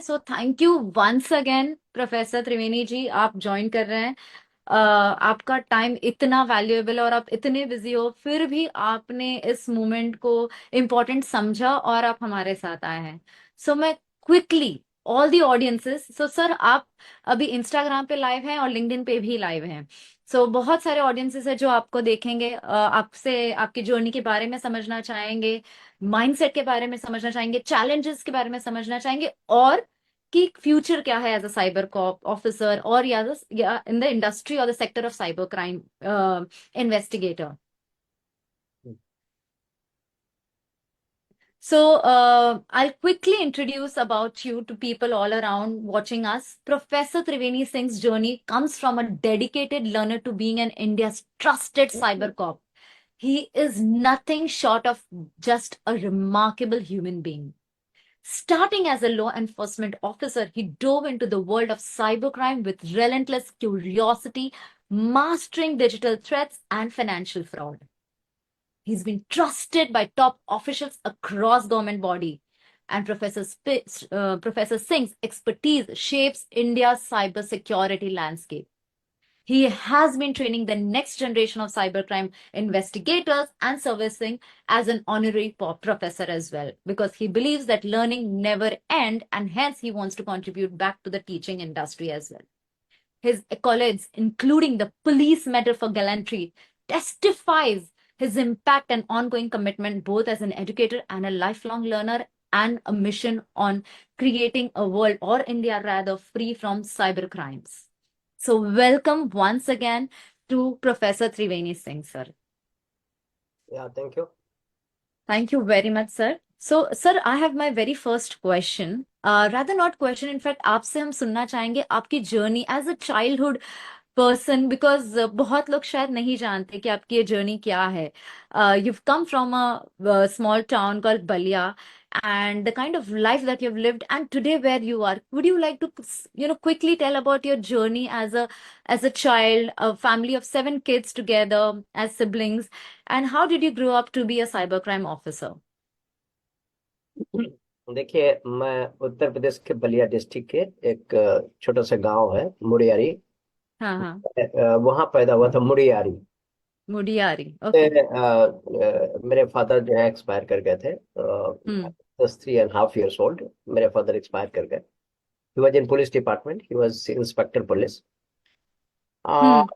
So thank you once again professor Triveni ji, आप join कर रहे हैं। आपका टाइम इतना वैल्यूएबल और आप इतने बिजी हो, फिर भी आपने इस मोमेंट को इम्पोर्टेंट समझा और आप हमारे साथ आए हैं। सो मैं quickly all the audiences, so sir आप अभी इंस्टाग्राम पे लाइव हैं और लिंक्डइन पे भी लाइव हैं। सो बहुत सारे ऑडियंसेस है जो आपको देखेंगे, आपसे आपकी जर्नी के बारे में समझना चाहेंगे, माइंडसेट के बारे में समझना चाहेंगे, चैलेंजेस के बारे में समझना चाहेंगे, और कि फ्यूचर क्या है as a cyber cop officer और या इन द इंडस्ट्री और the sector of cyber crime investigator. So, I'll quickly introduce about you to people all around watching us. Professor Triveni Singh's journey comes from a dedicated learner to being an India's trusted cyber cop. He is nothing short of just a remarkable human being. Starting as a law enforcement officer, he dove into the world of cybercrime with relentless curiosity, mastering digital threats and financial fraud. He's been trusted by top officials across government body. And Professor Singh's expertise shapes India's cybersecurity landscape. He has been training the next generation of cybercrime investigators and servicing as an honorary professor as well, because he believes that learning never ends, and hence he wants to contribute back to the teaching industry as well. His accolades, including the Police Medal for Gallantry, testifies his impact and ongoing commitment both as an educator and a lifelong learner, and a mission on creating a world, or India rather, free from cyber crimes. So welcome once again to Professor Triveni Singh, sir. Yeah, thank you. Thank you very much, sir. So, sir, I have my very first question. Rather not question, in fact, आपसे हम सुनना चाहेंगे आपकी journey as a childhood person, because बहुत लोग शायद नहीं जानते कि आपकी ये जर्नी क्या है. You've come from a small town called Balia, and the kind of life that you've lived, and today where you are. Would you like to, quickly tell about your journey as a child, a family of 7 kids together as siblings, and how did you grow up to be a cybercrime officer? देखिए, मैं उत्तर प्रदेश के Ballia district के एक छोटा सा गांव है मुड़ियारी। हाँ हाँ. वहां पैदा हुआ था मुड़ियारी। मुडियारी. ओके. मेरे फादर जो है एक्सपायर कर गए थे। हम्म. 3.5 years old मेरे फादर एक्सपायर कर गए। He was in police department, he was inspector police. Hmm.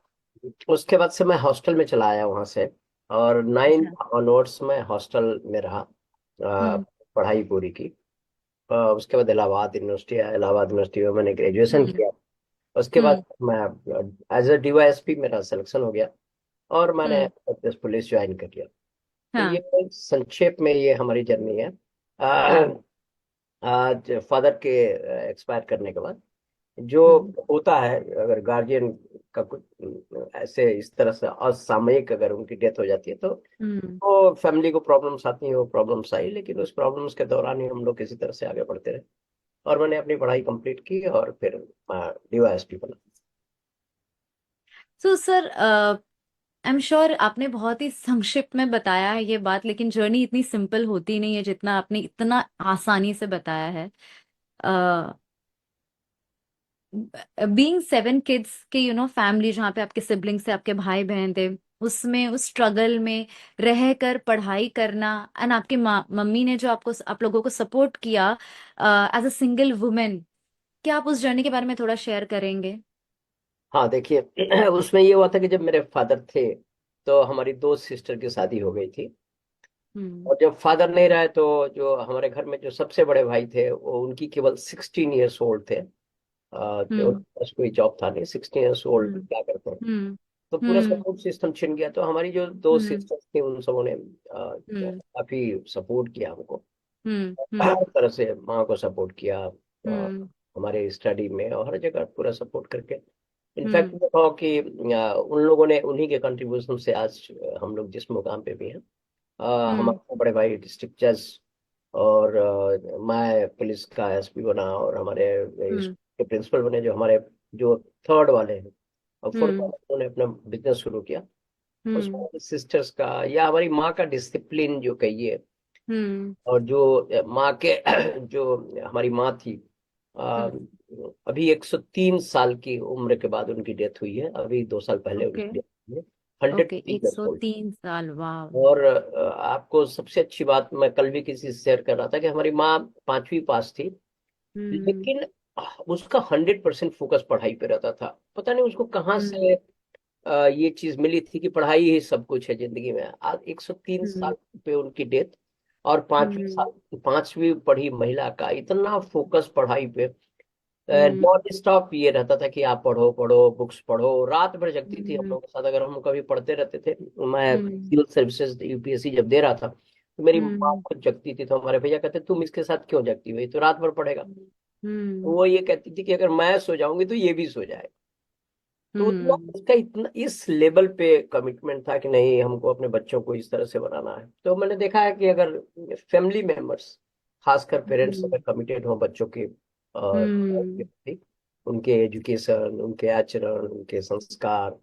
उसके बाद से मैं हॉस्टल में चला आया वहां से, और अच्छा. 9 ऑनवर्ड्स में हॉस्टल में रहा। हम्म. पढ़ाई पूरी की। उसके बाद इलाहाबाद यूनिवर्सिटी में मैंने ग्रेजुएशन हम्म. किया। उसके बाद हम्म. मैं एज अ डीवाईएसपी मेरा सिलेक्शन हो गया, और मैंने हम्म. उत्तर प्रदेश पुलिस ज्वाइन कर लिया। तो हाँ. ये संक्षेप में ये हमारी जर्नी है। हाँ. आज फादर के एक्सपायर करने के बाद जो हम्म. होता है, अगर गार्जियन का कुछ ऐसे इस तरह से असामयिक अगर उनकी डेथ हो जाती है, तो हम्म. वो फैमिली को प्रॉब्लम्स आती हैं। वो प्रॉब्लम्स आई, लेकिन उस प्रॉब्लम्स के दौरान ही हम लोग किसी तरह से आगे बढ़ते रहे, और मैंने अपनी पढ़ाई कंप्लीट की और फिर डीवाईएसपी बना। So sir, I am sure आपने बहुत ही संक्षिप्त में बताया है ये बात, लेकिन जर्नी इतनी सिंपल होती नहीं है जितना आपने इतना आसानी से बताया है. बीइंग 7 किड्स के, फैमिली जहाँ पे आपके सिबलिंग्स थे, आपके भाई बहन थे, उसमें उस स्ट्रगल में रहकर पढ़ाई करना, एंड आपकी मम्मी ने जो आप लोगों को सपोर्ट किया एज अ सिंगल वुमेन, क्या आप उस जर्नी के बारे में थोड़ा शेयर करेंगे? हाँ, देखिए, उसमें ये हुआ था कि जब मेरे फादर थे तो हमारी दो सिस्टर की शादी हो गई थी। हम्म. और जब फादर नहीं रहे तो जो हमारे घर में जो सबसे बड़े भाई थे, वो उनकी केवल 16 years old थे। जो हम्म. उनके पास कोई जॉब था नहीं, 16 years old हम्म. क्या करते हैं। हम्म. तो पूरा हम्म. सपोर्ट सिस्टम छिन गया। तो हमारी जो दो हम्म. सिस्टर्स थी उन सबों ने हम्म. काफी सपोर्ट किया हमको। हम्म. हर हम्म. तरह से माँ को सपोर्ट किया, हम्म. हमारे स्टडी में और हर जगह पूरा सपोर्ट करके। इनफैक्ट हम्म. ये कहो कि उन लोगों ने, उन्हीं के कंट्रीब्यूशन से आज हम लोग जिस मुकाम पे भी हैं। हम्म. हमारे बड़े भाई डिस्ट्रिक्ट जज, और मैं पुलिस का एसपी बना, और हमारे हम्म. स्कूल के प्रिंसिपल बने, जो हमारे जो थर्ड वाले हैं। और फोर्थ हम्म. वाले उन्होंने अपना बिजनेस शुरू किया। हम्म. उसमें सिस्टर्स का या हमारी माँ का डिसिप्लिन जो कहिए, हम्म. और जो माँ के जो हमारी माँ थी, आ, हम्म। अभी 103 साल की उम्र के बाद उनकी डेथ हुई है, अभी 2 साल पहले ओके। उनकी डेथ हुई है। हंड्रेड ओके, थ्री एक ईयर्स सौ ओल्ड। तीन साल वाह। और आपको सबसे अच्छी बात, मैं कल भी किसी से शेयर कर रहा था कि हमारी माँ 5वीं पास थी, हम्म। लेकिन उसका 100% फोकस पढ़ाई पे रहता था। पता नहीं उसको कहाँ हम्म। से ये चीज मिली थी कि पढ़ाई ही सब कुछ है जिंदगी में। आज 103 हम्म। साल पे उनकी डेथ, और हम्म। 5वीं पढ़ी महिला का इतना फोकस पढ़ाई पे। हम्म। नॉन स्टॉप ये रहता था कि आप पढ़ो पढ़ो, बुक्स पढ़ो। रात भर जगती थी हम हम्म। लोगों के साथ, अगर हम कभी पढ़ते रहते थे। मैं हम्म। सिविल सर्विसेज यूपीएससी जब दे रहा था, तो मेरी माँ हम्म। खुद जगती थी, तो हमारे भैया कहते तुम इसके साथ क्यों जगती हुई, तो रात भर पढ़ेगा। तो हम्म। वो ये कहती थी कि अगर मैं सो जाऊंगी तो ये भी सो जाए। तो हम्म। उसका इतना इस लेवल पे कमिटमेंट था कि नहीं, हमको अपने बच्चों को इस तरह से बनाना है। तो मैंने देखा है कि अगर फैमिली मेंबर्स, खासकर पेरेंट्स, हम्म। अगर कमिटेड हो बच्चों के के हम्म। प्रति, उनके एजुकेशन, उनके आचरण, उनके संस्कार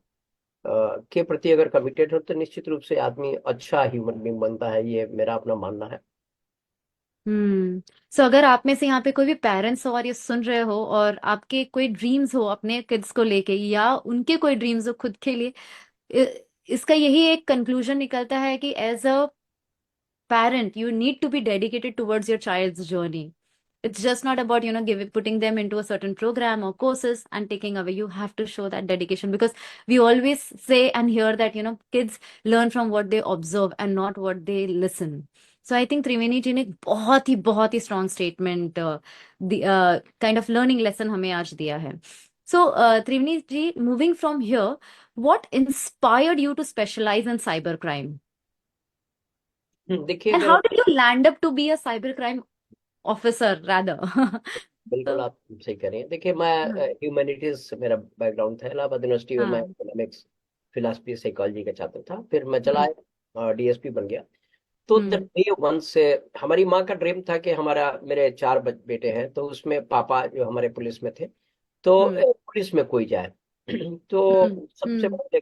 के प्रति अगर कमिटेड हो, तो निश्चित रूप से आदमी अच्छा ह्यूमन बींग बनता है। ये मेरा अपना मानना है। सो अगर आप में से यहाँ पे कोई भी पेरेंट्स हो और ये सुन रहे हो और आपके कोई ड्रीम्स हो अपने किड्स को लेके या उनके कोई ड्रीम्स हो खुद के लिए, इसका यही एक कंक्लूजन निकलता है कि as a parent you need to be dedicated towards your child's journey. It's just not about putting them into a certain program or courses and taking away. You have to show that dedication, because we always say and hear that kids learn from what they observe and not what they listen. So I think त्रिवेणी जी ने बहुत ही strong statement, the kind of learning lesson हमें आज दिया है. So Triveni ji, moving from here, what inspired you to specialize in cybercrime? देखिए, And अगर how did you land up to be a cybercrime officer rather? बिल्कुल तो आप सही कह रही हैं। देखिए, मैं हाँ। ह्यूमैनिटीज मेरा बैकग्राउंड था। इलाहाबाद यूनिवर्सिटी में मैं हाँ। इकोनॉमिक्स, फिलोसफी, साइकोलॉजी का छात्र था। फिर मैं चला हम्म। डीएसपी बन गया। तो द हम्म। डे वन से हमारी माँ का ड्रीम था कि हमारा, मेरे 4 बेटे हैं, तो उसमें पापा जो हमारे पुलिस में थे, तो हम्म। पुलिस में कोई जाए। हम्म। तो सबसे हम्म। बड़े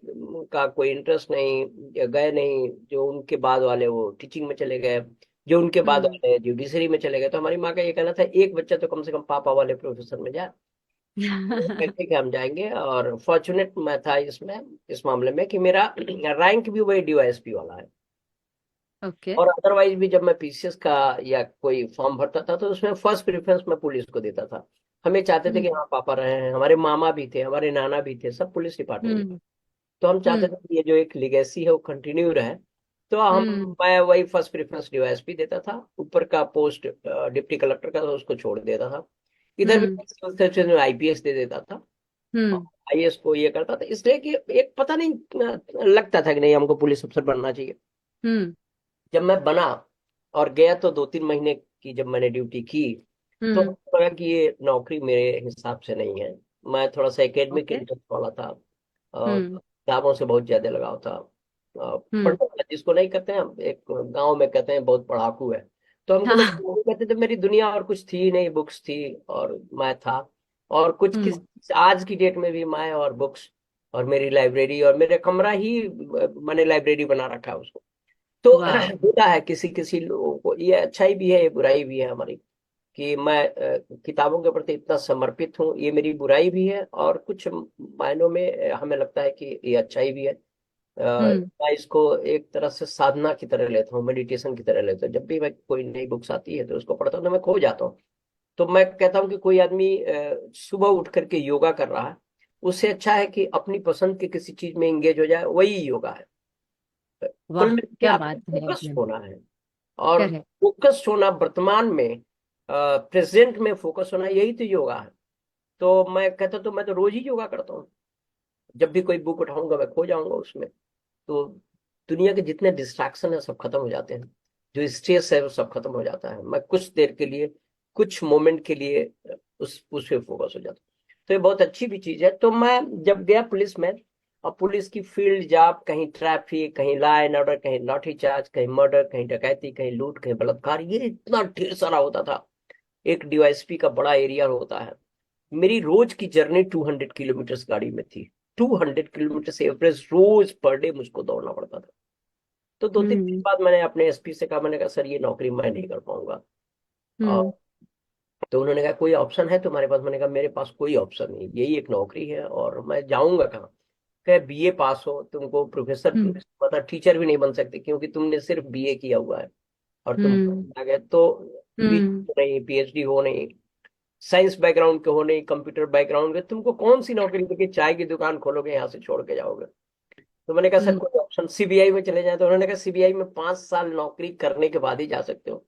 का कोई इंटरेस्ट नहीं, या गए नहीं। जो उनके बाद वाले वो टीचिंग में चले गए, जो उनके बाद हम्म। वाले जुडिशरी में चले गए। तो हमारी माँ का ये कहना था, एक बच्चा तो कम से कम पापा वाले प्रोफेसर में जाए। तो कहते कि हम जाएंगे। और फॉर्चुनेट मैं था इसमें, इस मामले में, कि मेरा रैंक भी वही डीवाईएसपी वाला है। ओके। और अदरवाइज भी जब मैं पीसीएस का या कोई फॉर्म भरता था, तो उसमें फर्स्ट प्रेफरेंस मैं पुलिस को देता था। हमें चाहते थे कि हम्म। हाँ पापा रहे हैं, हमारे मामा भी थे, हमारे नाना भी थे, सब पुलिस डिपार्टमेंट में। हम्म। तो हम चाहते हम्म। थे कि ये जो एक लिगेसी है वो कंटिन्यू रहे। तो हम हम्म। मैं वही फर्स्ट प्रेफरेंस डीवाईएसपी देता था। ऊपर का पोस्ट डिप्टी कलेक्टर का, तो उसको छोड़ देता था। इधर भी हम्म। सिविल सर्विसेज में आईपीएस दे देता था, हम्म। आईएएस को ये करता था। इसलिए कि एक पता नहीं लगता था कि नहीं, हमको पुलिस अफसर बनना चाहिए। हम्म। जब मैं बना और गया, तो 2-3 महीने की जब मैंने ड्यूटी की, तो हम्म। लगा कि ये नौकरी मेरे हिसाब से नहीं है। मैं थोड़ा सा एकेडमिक ओके। इंटरेस्ट वाला था, हम्म। किताबों से बहुत ज्यादा लगाव था। हम्म। पढ़ता था, जिसको नहीं कहते हैं, एक गांव में कहते हैं बहुत पढ़ाकू है। तो हमको लोग हाँ। वो कहते थे। मेरी दुनिया और कुछ थी नहीं, बुक्स थी और मैं था। और कुछ हम्म। किस आज की डेट में भी मैं और बुक्स और मेरी लाइब्रेरी और मेरे कमरा ही, मैंने लाइब्रेरी बना रखा है उसको। तो वाह। होता है किसी किसी लोगों को, ये अच्छाई भी है, ये बुराई भी है हमारी, कि मैं किताबों के प्रति इतना समर्पित हूँ। ये मेरी बुराई भी है, और कुछ मायनों में हमें लगता है कि ये अच्छाई भी है। हम्म। मैं इसको एक तरह से साधना की तरह लेता हूँ, मेडिटेशन की तरह लेता हूँ। जब भी मैं कोई नई बुक्स आती है तो उसको पढ़ता हूँ, तो मैं खो जाता हूँ। तो मैं कहता हूँ कि कोई आदमी सुबह उठ करके योगा कर रहा है, उससे अच्छा है कि अपनी पसंद की किसी चीज में एंगेज हो जाए, वही योगा है। कुल वाह, मिला के क्या आपको बात है फोकस एकदम। होना है। और करेक्ट। फोकस होना, वर्तमान में, प्रेजेंट में फोकस होना, यही तो योगा है। तो मैं कहता, तो मैं तो रोज ही योगा करता हूँ। जब भी कोई बुक उठाऊंगा, मैं खो जाऊंगा उसमें। तो दुनिया के जितने डिस्ट्रैक्शन है सब खत्म हो जाते हैं, जो स्ट्रेस है वो सब खत्म हो जाता है। मैं कुछ देर के लिए, कुछ मोमेंट के लिए उस पे फोकस हो जाता हूँ। तो ये बहुत अच्छी भी चीज है। तो मैं जब गया पुलिस में, और पुलिस की फील्ड जॉब, कहीं ट्रैफिक, कहीं लॉ एंड ऑर्डर, कहीं लाठीचार्ज, कहीं मर्डर, कहीं डकैती, कहीं लूट, कहीं बलात्कार, ये इतना ढेर सारा होता था। एक डीवाईएसपी का बड़ा एरिया होता है। मेरी रोज की जर्नी 200 किलोमीटर गाड़ी में थी। 200 किलोमीटर से एवरेज रोज पर डे मुझको दौड़ना पड़ता था। तो 2-3 दिन हम्म। बाद मैंने अपने एसपी से कहा, मैंने कहा सर, ये नौकरी मैं नहीं कर पाऊंगा। और हम्म। तो उन्होंने कहा कोई ऑप्शन है तुम्हारे पास? मैंने कहा मेरे पास कोई ऑप्शन नहीं, यही एक नौकरी है और मैं जाऊंगा कहाँ? कहे बीए पास हो, तुमको प्रोफेसर हम्म मतलब टीचर भी नहीं बन सकते क्योंकि तुमने सिर्फ बीए किया हुआ है और तुम हम्म आ गए तो हम्म नहीं, पीएचडी हो नहीं, साइंस बैकग्राउंड के हो नहीं, कंप्यूटर बैकग्राउंड के, तुमको कौन सी नौकरी देगी? चाय की दुकान खोलोगे यहाँ से छोड़ के जाओगे? तो मैंने कहा सर हम्म कोई ऑप्शन सीबीआई में चले जाए? तो उन्होंने कहा सीबीआई में 5 साल नौकरी करने के बाद ही जा सकते हो।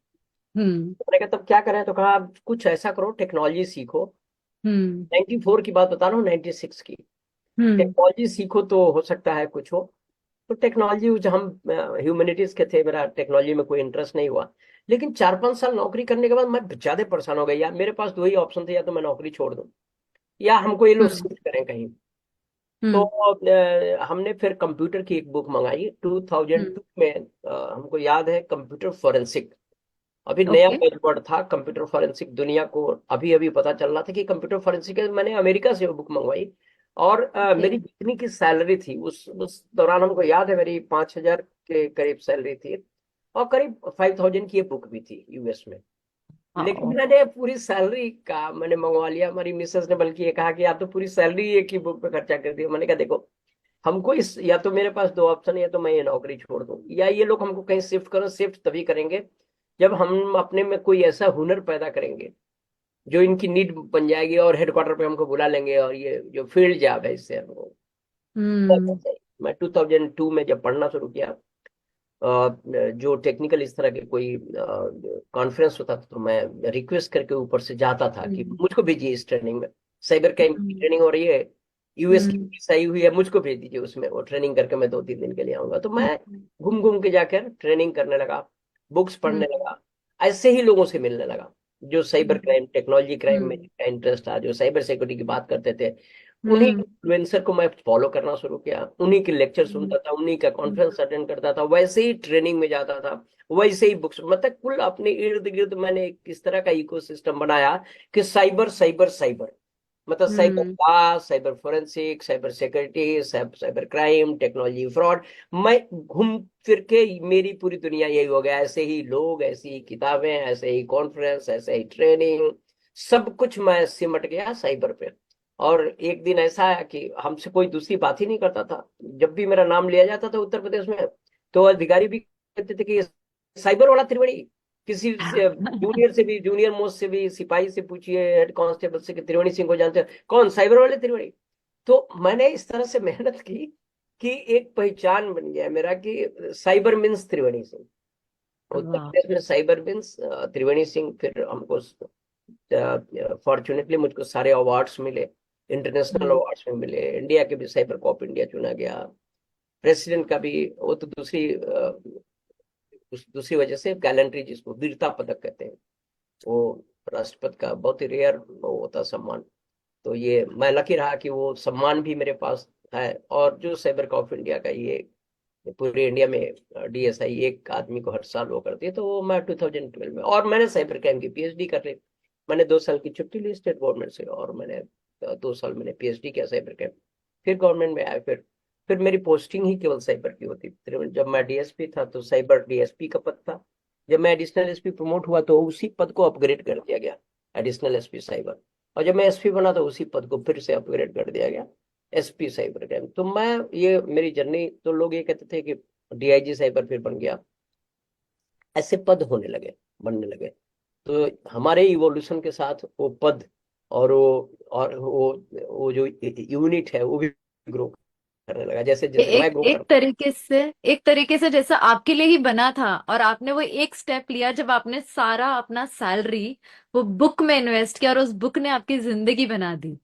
हम्म तो मैंने कहा तब क्या करें? तो कहा आप कुछ ऐसा करो, टेक्नोलॉजी सीखो। हम्म 94 की बात बता रहा हूँ, 96 की। हम्म टेक्नोलॉजी सीखो तो हो सकता है कुछ हो। तो टेक्नोलॉजी, जो हम ह्यूमैनिटीज के थे, मेरा टेक्नोलॉजी में कोई इंटरेस्ट नहीं हुआ। लेकिन 4-5 साल नौकरी करने के बाद मैं ज्यादा परेशान हो गया यार। मेरे पास दो ही ऑप्शन थे, या तो मैं नौकरी छोड़ दूं या हमको ये लोग हम्म शिफ्ट करें कहीं। तो हम्म हमने फिर कंप्यूटर की एक बुक मंगाई 2002 हम्म में। हमको याद है, कंप्यूटर फोरेंसिक, अभी नया ओके बजवर्ड था कंप्यूटर फोरेंसिक। दुनिया को अभी अभी पता चल रहा था कि कंप्यूटर फोरेंसिक है। मैंने अमेरिका से वो बुक मंगवाई और ओके मेरी जितनी की सैलरी थी उस दौरान, हमको याद है मेरी 5,000 के करीब सैलरी थी और करीब 5,000 की ये बुक भी थी यूएस में। लेकिन हाँ मैंने पूरी सैलरी का मैंने मंगवा लिया। हमारी मिसेस ने बल्कि ये कहा कि आप तो पूरी सैलरी एक ही बुक पे खर्चा कर दिया। मैंने कहा देखो, हमको इस, या तो मेरे पास दो ऑप्शन है, या तो मैं ये नौकरी छोड़ दूं या ये लोग हमको कहीं शिफ्ट करो। शिफ्ट तभी करेंगे जब हम अपने में कोई ऐसा हुनर पैदा करेंगे जो इनकी नीड बन जाएगी और हेडक्वार्टर पे हमको बुला लेंगे और ये जो फील्ड जॉब है इससे हमको। हम्म मैं 2002 में जब पढ़ना शुरू किया, जो टेक्निकल इस तरह के कोई कॉन्फ्रेंस होता था, तो मैं रिक्वेस्ट करके ऊपर से जाता था कि हम्म मुझको भेजिए इस ट्रेनिंग में। साइबर क्राइम की हम्म ट्रेनिंग हो रही है, यूएस की हम्म पुलिस आई हुई है, मुझको भेज दीजिए उसमें, वो ट्रेनिंग करके मैं 2-3 दिन के लिए आऊंगा। तो मैं हम्म घूम घूम के जाकर ट्रेनिंग करने लगा, बुक्स पढ़ने हम्म लगा, ऐसे ही लोगों से मिलने लगा जो साइबर क्राइम, टेक्नोलॉजी क्राइम में हम्म जिनका इंटरेस्ट था, जो साइबर सिक्योरिटी की बात करते थे। उन्हीं हम्म इन्फ्लुएंसर को मैं फॉलो करना शुरू किया, उन्हीं के लेक्चर हम्म सुनता था, उन्हीं का हम्म कॉन्फ्रेंस अटेंड करता था, वैसे ही ट्रेनिंग में जाता था, वैसे ही बुक्स, मतलब कुल अपने इर्द गिर्द मैंने एक इस तरह का इकोसिस्टम बनाया कि साइबर साइबर साइबर, मतलब cyber hmm law, cyber forensic, cyber security, cyber crime, technology fraud. मैं घूम फिर के मेरी पूरी दुनिया यही हो गया। ऐसे ही लोग, ऐसी ही किताबें, ऐसे ही कॉन्फ्रेंस, ऐसे ही ट्रेनिंग, सब कुछ मैं सिमट गया साइबर पे। और एक दिन ऐसा आया कि हमसे कोई दूसरी बात ही नहीं करता था। जब भी मेरा नाम लिया जाता था उत्तर प्रदेश में, तो अधिकारी भी कहते थे कि ये साइबर वाला त्रिवेणी। किसी से जूनियर से भी, जूनियर मोस्ट से भी, सिपाही से पूछिए, हेड कांस्टेबल से, कि त्रिवेणी सिंह को जानते हैं? कौन? साइबर वाले त्रिवेणी। तो मैंने इस तरह से मेहनत की कि एक पहचान बन गया मेरा कि साइबर मीन्स त्रिवेणी सिंह। उत्तर वाह प्रदेश में साइबर मीन्स त्रिवेणी सिंह। फिर हमको फॉर्चुनेटली मुझको सारे अवार्ड्स मिले, इंटरनेशनल हम्म अवार्ड्स में मिले, इंडिया के भी साइबर कॉप इंडिया चुना गया, प्रेसिडेंट का भी। वो तो दूसरी दूसरी वजह से, गैलेंट्री जिसको वीरता पदक कहते हैं, वो राष्ट्रपति का बहुत ही रेयर वो होता सम्मान। तो ये मैं लकी रहा कि वो सम्मान भी मेरे पास है। और जो साइबर कॉप इंडिया का ये पूरे इंडिया में डीएसआई एक आदमी को हर साल वो करती है, तो वो मैं 2012 में, और मैंने साइबर क्राइम की पीएचडी कर ली। मैंने 2 साल की छुट्टी ली स्टेट गवर्नमेंट से और मैंने 2 साल मैंने पीएचडी किया साइबर क्राइम। फिर गवर्नमेंट में आया। फिर मेरी पोस्टिंग ही केवल साइबर की होती। फिर जब मैं डीएसपी था तो साइबर डीएसपी का पद था। जब मैं एडिशनल एसपी प्रमोट हुआ तो उसी पद को अपग्रेड कर दिया गया, एडिशनल एसपी साइबर। और जब मैं एसपी बना तो उसी पद को फिर से अपग्रेड कर दिया गया, एसपी साइबर क्राइम। तो मैं, ये मेरी जर्नी, तो लोग ये कहते थे कि डीआईजी साइबर फिर बन गया, ऐसे पद होने लगे, बनने लगे। तो हमारे इवोल्यूशन के साथ वो पद और वो जो यूनिट है वो भी ग्रो करने लगा, जैसे जैसे मैं एक ग्रो कर। एक तरीके से जैसा आपके लिए ही बना था और आपने वो एक स्टेप लिया जब आपने सारा अपना सैलरी वो बुक में इन्वेस्ट किया और उस बुक ने आपकी जिंदगी बना दी।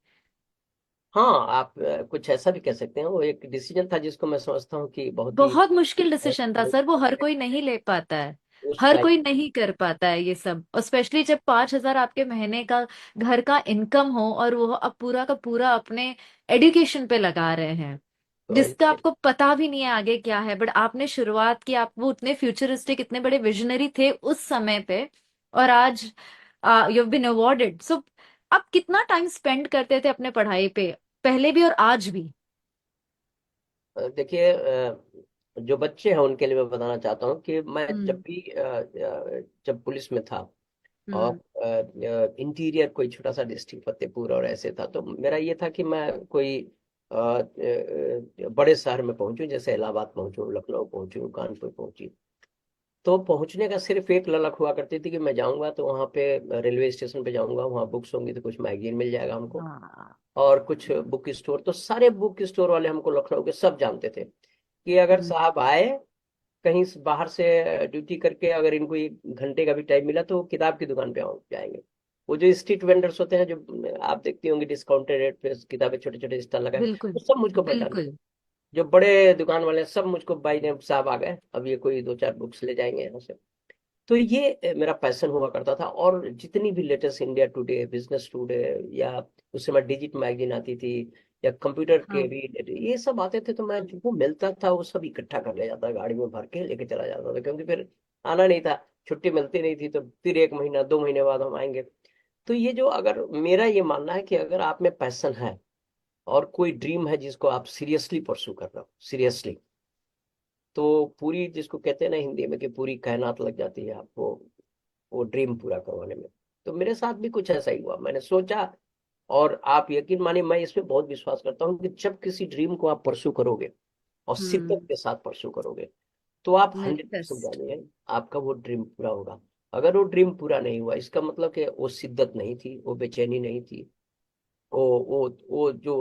हाँ, आप कुछ ऐसा भी कह सकते हैं। वो एक डिसीजन था जिसको मैं समझता हूँ कि बहुत ही बहुत मुश्किल डिसीजन था सर, वो हर कोई नहीं ले पाता है। उस हर टाइम। कोई नहीं कर पाता है ये सब, और स्पेशली जब 5,000 आपके महीने का घर का इनकम हो और वो अब पूरा का पूरा अपने एजुकेशन पे लगा रहे हैं, जिसका आपको पता भी नहीं है आगे क्या है, बट आपने शुरुआत की। आप वो उतने फ्यूचरिस्टिक, इतने बड़े विजनरी थे उस समय पे, और आज यू हैव बीन अवॉर्डेड। सो आप कितना टाइम स्पेंड करते थे अपने पढ़ाई पे, पहले भी और आज भी? देखिए, जो बच्चे हैं उनके लिए मैं बताना चाहता हूँ कि मैं जब हम्म भी जब पुलिस में था हम्म। और इंटीरियर कोई छोटा सा डिस्ट्रिक्ट फतेहपुर और ऐसे था। तो मेरा ये था कि मैं कोई बड़े शहर में पहुंचूं, जैसे इलाहाबाद पहुंचूं, लखनऊ पहुंचूं, कानपुर पहुंची। तो पहुंचने का सिर्फ एक ललक हुआ करती थी कि मैं जाऊंगा तो वहाँ पे रेलवे स्टेशन पे जाऊंगा, वहाँ बुक्स होंगी तो कुछ मैगजीन मिल जाएगा हमको, हाँ। और कुछ बुक स्टोर। तो सारे बुक स्टोर वाले हमको लखनऊ के सब जानते थे कि अगर हम्म। साहब आए कहीं से बाहर से ड्यूटी करके, अगर इनको 1 घंटे का भी टाइम मिला तो वो किताब की दुकान पे जाएंगे। वो जो स्ट्रीट वेंडर्स होते हैं, जो आप देखती होंगी डिस्काउंटेड रेट पे किताबें छोटे छोटे स्टॉल लगाए, बिल्कुल वो सब मुझको पहचान। बिल्कुल। जो बड़े दुकान वाले हैं, सब मुझको भाई ने साहब आ गए, अब ये कोई 2 4 बुक्स ले जाएंगे यहाँ से। तो ये मेरा पैशन हुआ करता था। और जितनी भी latest India today, business today, या उस समय डिजिट मैगजीन आती थी, या कंप्यूटर के हाँ। भी ये सब आते थे, तो मैं जो मिलता था वो सब इकट्ठा कर ले जाता, गाड़ी में भर के लेके चला जाता था, क्योंकि फिर आना नहीं था, छुट्टी मिलती नहीं थी, तो फिर 1 महीना 2 महीने बाद हम आएंगे। तो ये जो, अगर मेरा ये मानना है कि अगर आप में पैशन है और कोई ड्रीम है जिसको आप सीरियसली परसू कर रहे हो, सीरियसली, तो पूरी, जिसको कहते हैं ना हिंदी में कि पूरी कायनात लग जाती है आपको वो ड्रीम पूरा करवाने में। तो मेरे साथ भी कुछ ऐसा ही हुआ, मैंने सोचा। और आप यकीन मानिए, मैं इसमें बहुत विश्वास करता हूँ कि जब किसी ड्रीम को आप परस्यू करोगे और शिद्दत हम्म। के साथ परस्यू करोगे, तो आप 100% मैनिफेस्ट। जानिए आपका वो ड्रीम पूरा होगा। अगर वो ड्रीम पूरा नहीं हुआ, इसका मतलब कि वो शिद्दत नहीं थी, वो बेचैनी नहीं थी, वो जो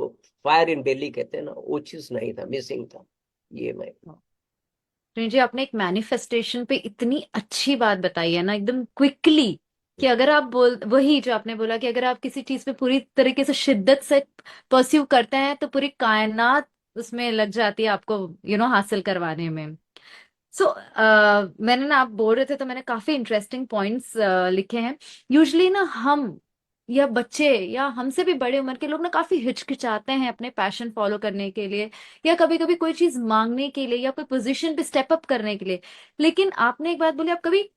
फायर इन दिल्ली कहते हैं ना, वो चीज नहीं था, मिसिंग था। ये मैं तो जी आपने एक मैनिफेस्टेशन पे इतनी अच्छी बात बताई है ना, एकदम क्विकली, कि अगर आप बोल, वही जो आपने बोला कि अगर आप किसी चीज पे पूरी तरीके से शिद्दत से परस्यू करते हैं तो पूरी कायनात उसमें लग जाती है आपको हासिल करवाने में। सो मैंने ना, आप बोल रहे थे तो मैंने काफी इंटरेस्टिंग पॉइंट्स लिखे हैं। यूजली ना हम या बच्चे या हमसे भी बड़े उम्र के लोग ना काफी हिचकिचाते हैं अपने पैशन फॉलो करने के लिए, या कभी कभी कोई चीज मांगने के लिए, या कोई पोजीशन पे स्टेप अप करने के लिए। लेकिन आपने एक बात बोली, आप कभी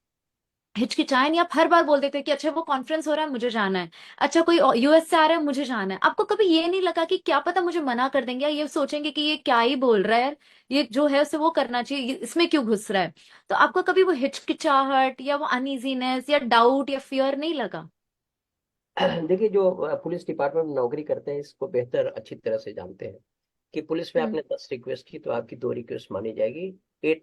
हिचकिचाए नहीं, आप हर बार बोल देते हैं कि अच्छा वो कॉन्फ्रेंस हो रहा है मुझे जाना है, अच्छा कोई यूएस से आ रहा है मुझे जाना है। आपको कभी ये नहीं लगा कि क्या पता मुझे मना कर देंगे, या ये सोचेंगे कि ये क्या ही बोल रहा है, ये जो है उसे वो करना चाहिए, इसमें क्यों घुस रहा है? तो आपको कभी वो हिचकिचाहट या वो अनइजीनेस या डाउट या फियर नहीं लगा? देखिए, जो पुलिस डिपार्टमेंट में नौकरी करते हैं इसको बेहतर अच्छी तरह से जानते हैं कि पुलिस में हम्म। आपने 10 रिक्वेस्ट की तो आपकी 2 रिक्वेस्ट मानी जाएगी, 8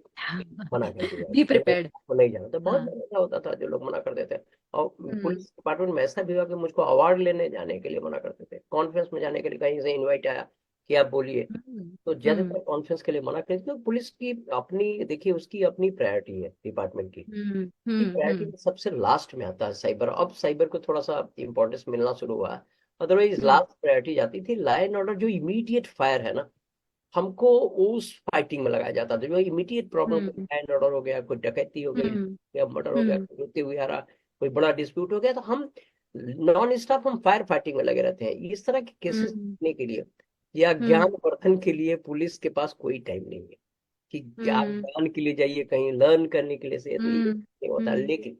मना कर दी बी जाएगी, प्रिपेयर्ड। आपको नहीं जाना। तो बहुत हाँ। बार ऐसा होता था जो लोग मना कर देते हैं। और हम्म। पुलिस डिपार्टमेंट में ऐसा भी हुआ कि मुझको अवार्ड लेने जाने के लिए मना करते थे, कॉन्फ्रेंस में जाने के लिए कहीं से इन्वाइट आया कि आप बोलिए, हम्म। तो हम्म। ज्यादातर कॉन्फ्रेंस के लिए मना करते थे। तो पुलिस की अपनी, देखिए उसकी अपनी प्रायोरिटी है डिपार्टमेंट की। हम्म। की हम्म। प्रायोरिटी में सबसे लास्ट में आता है साइबर। अब साइबर को थोड़ा सा इंपॉर्टेंस मिलना शुरू हुआ है, अदरवाइज हम्म। लास्ट प्रायोरिटी जाती थी लॉ एंड ऑर्डर। जो इमीडिएट फायर है ना, हमको उस फाइटिंग में लगाया जाता था। जो इमीडिएट प्रॉब्लम, कोई हम्म। लॉ एंड ऑर्डर हो गया, कोई डकैती हो गई, हम्म। या मर्डर हो गया, हम्म। कोई रोते हुए आ रहा, कोई बड़ा डिस्प्यूट हो गया, तो हम नॉन स्टॉप हम फायर फाइटिंग में लगे रहते हैं। इस तरह के केसेस हम्म। देखने के लिए या ज्ञान हम्म। वर्धन के लिए पुलिस के पास कोई टाइम नहीं है कि आप हम्म। ज्ञान के लिए जाइए, कहीं लर्न करने के लिए से, तो ये हम्म। नहीं होता। हम्म।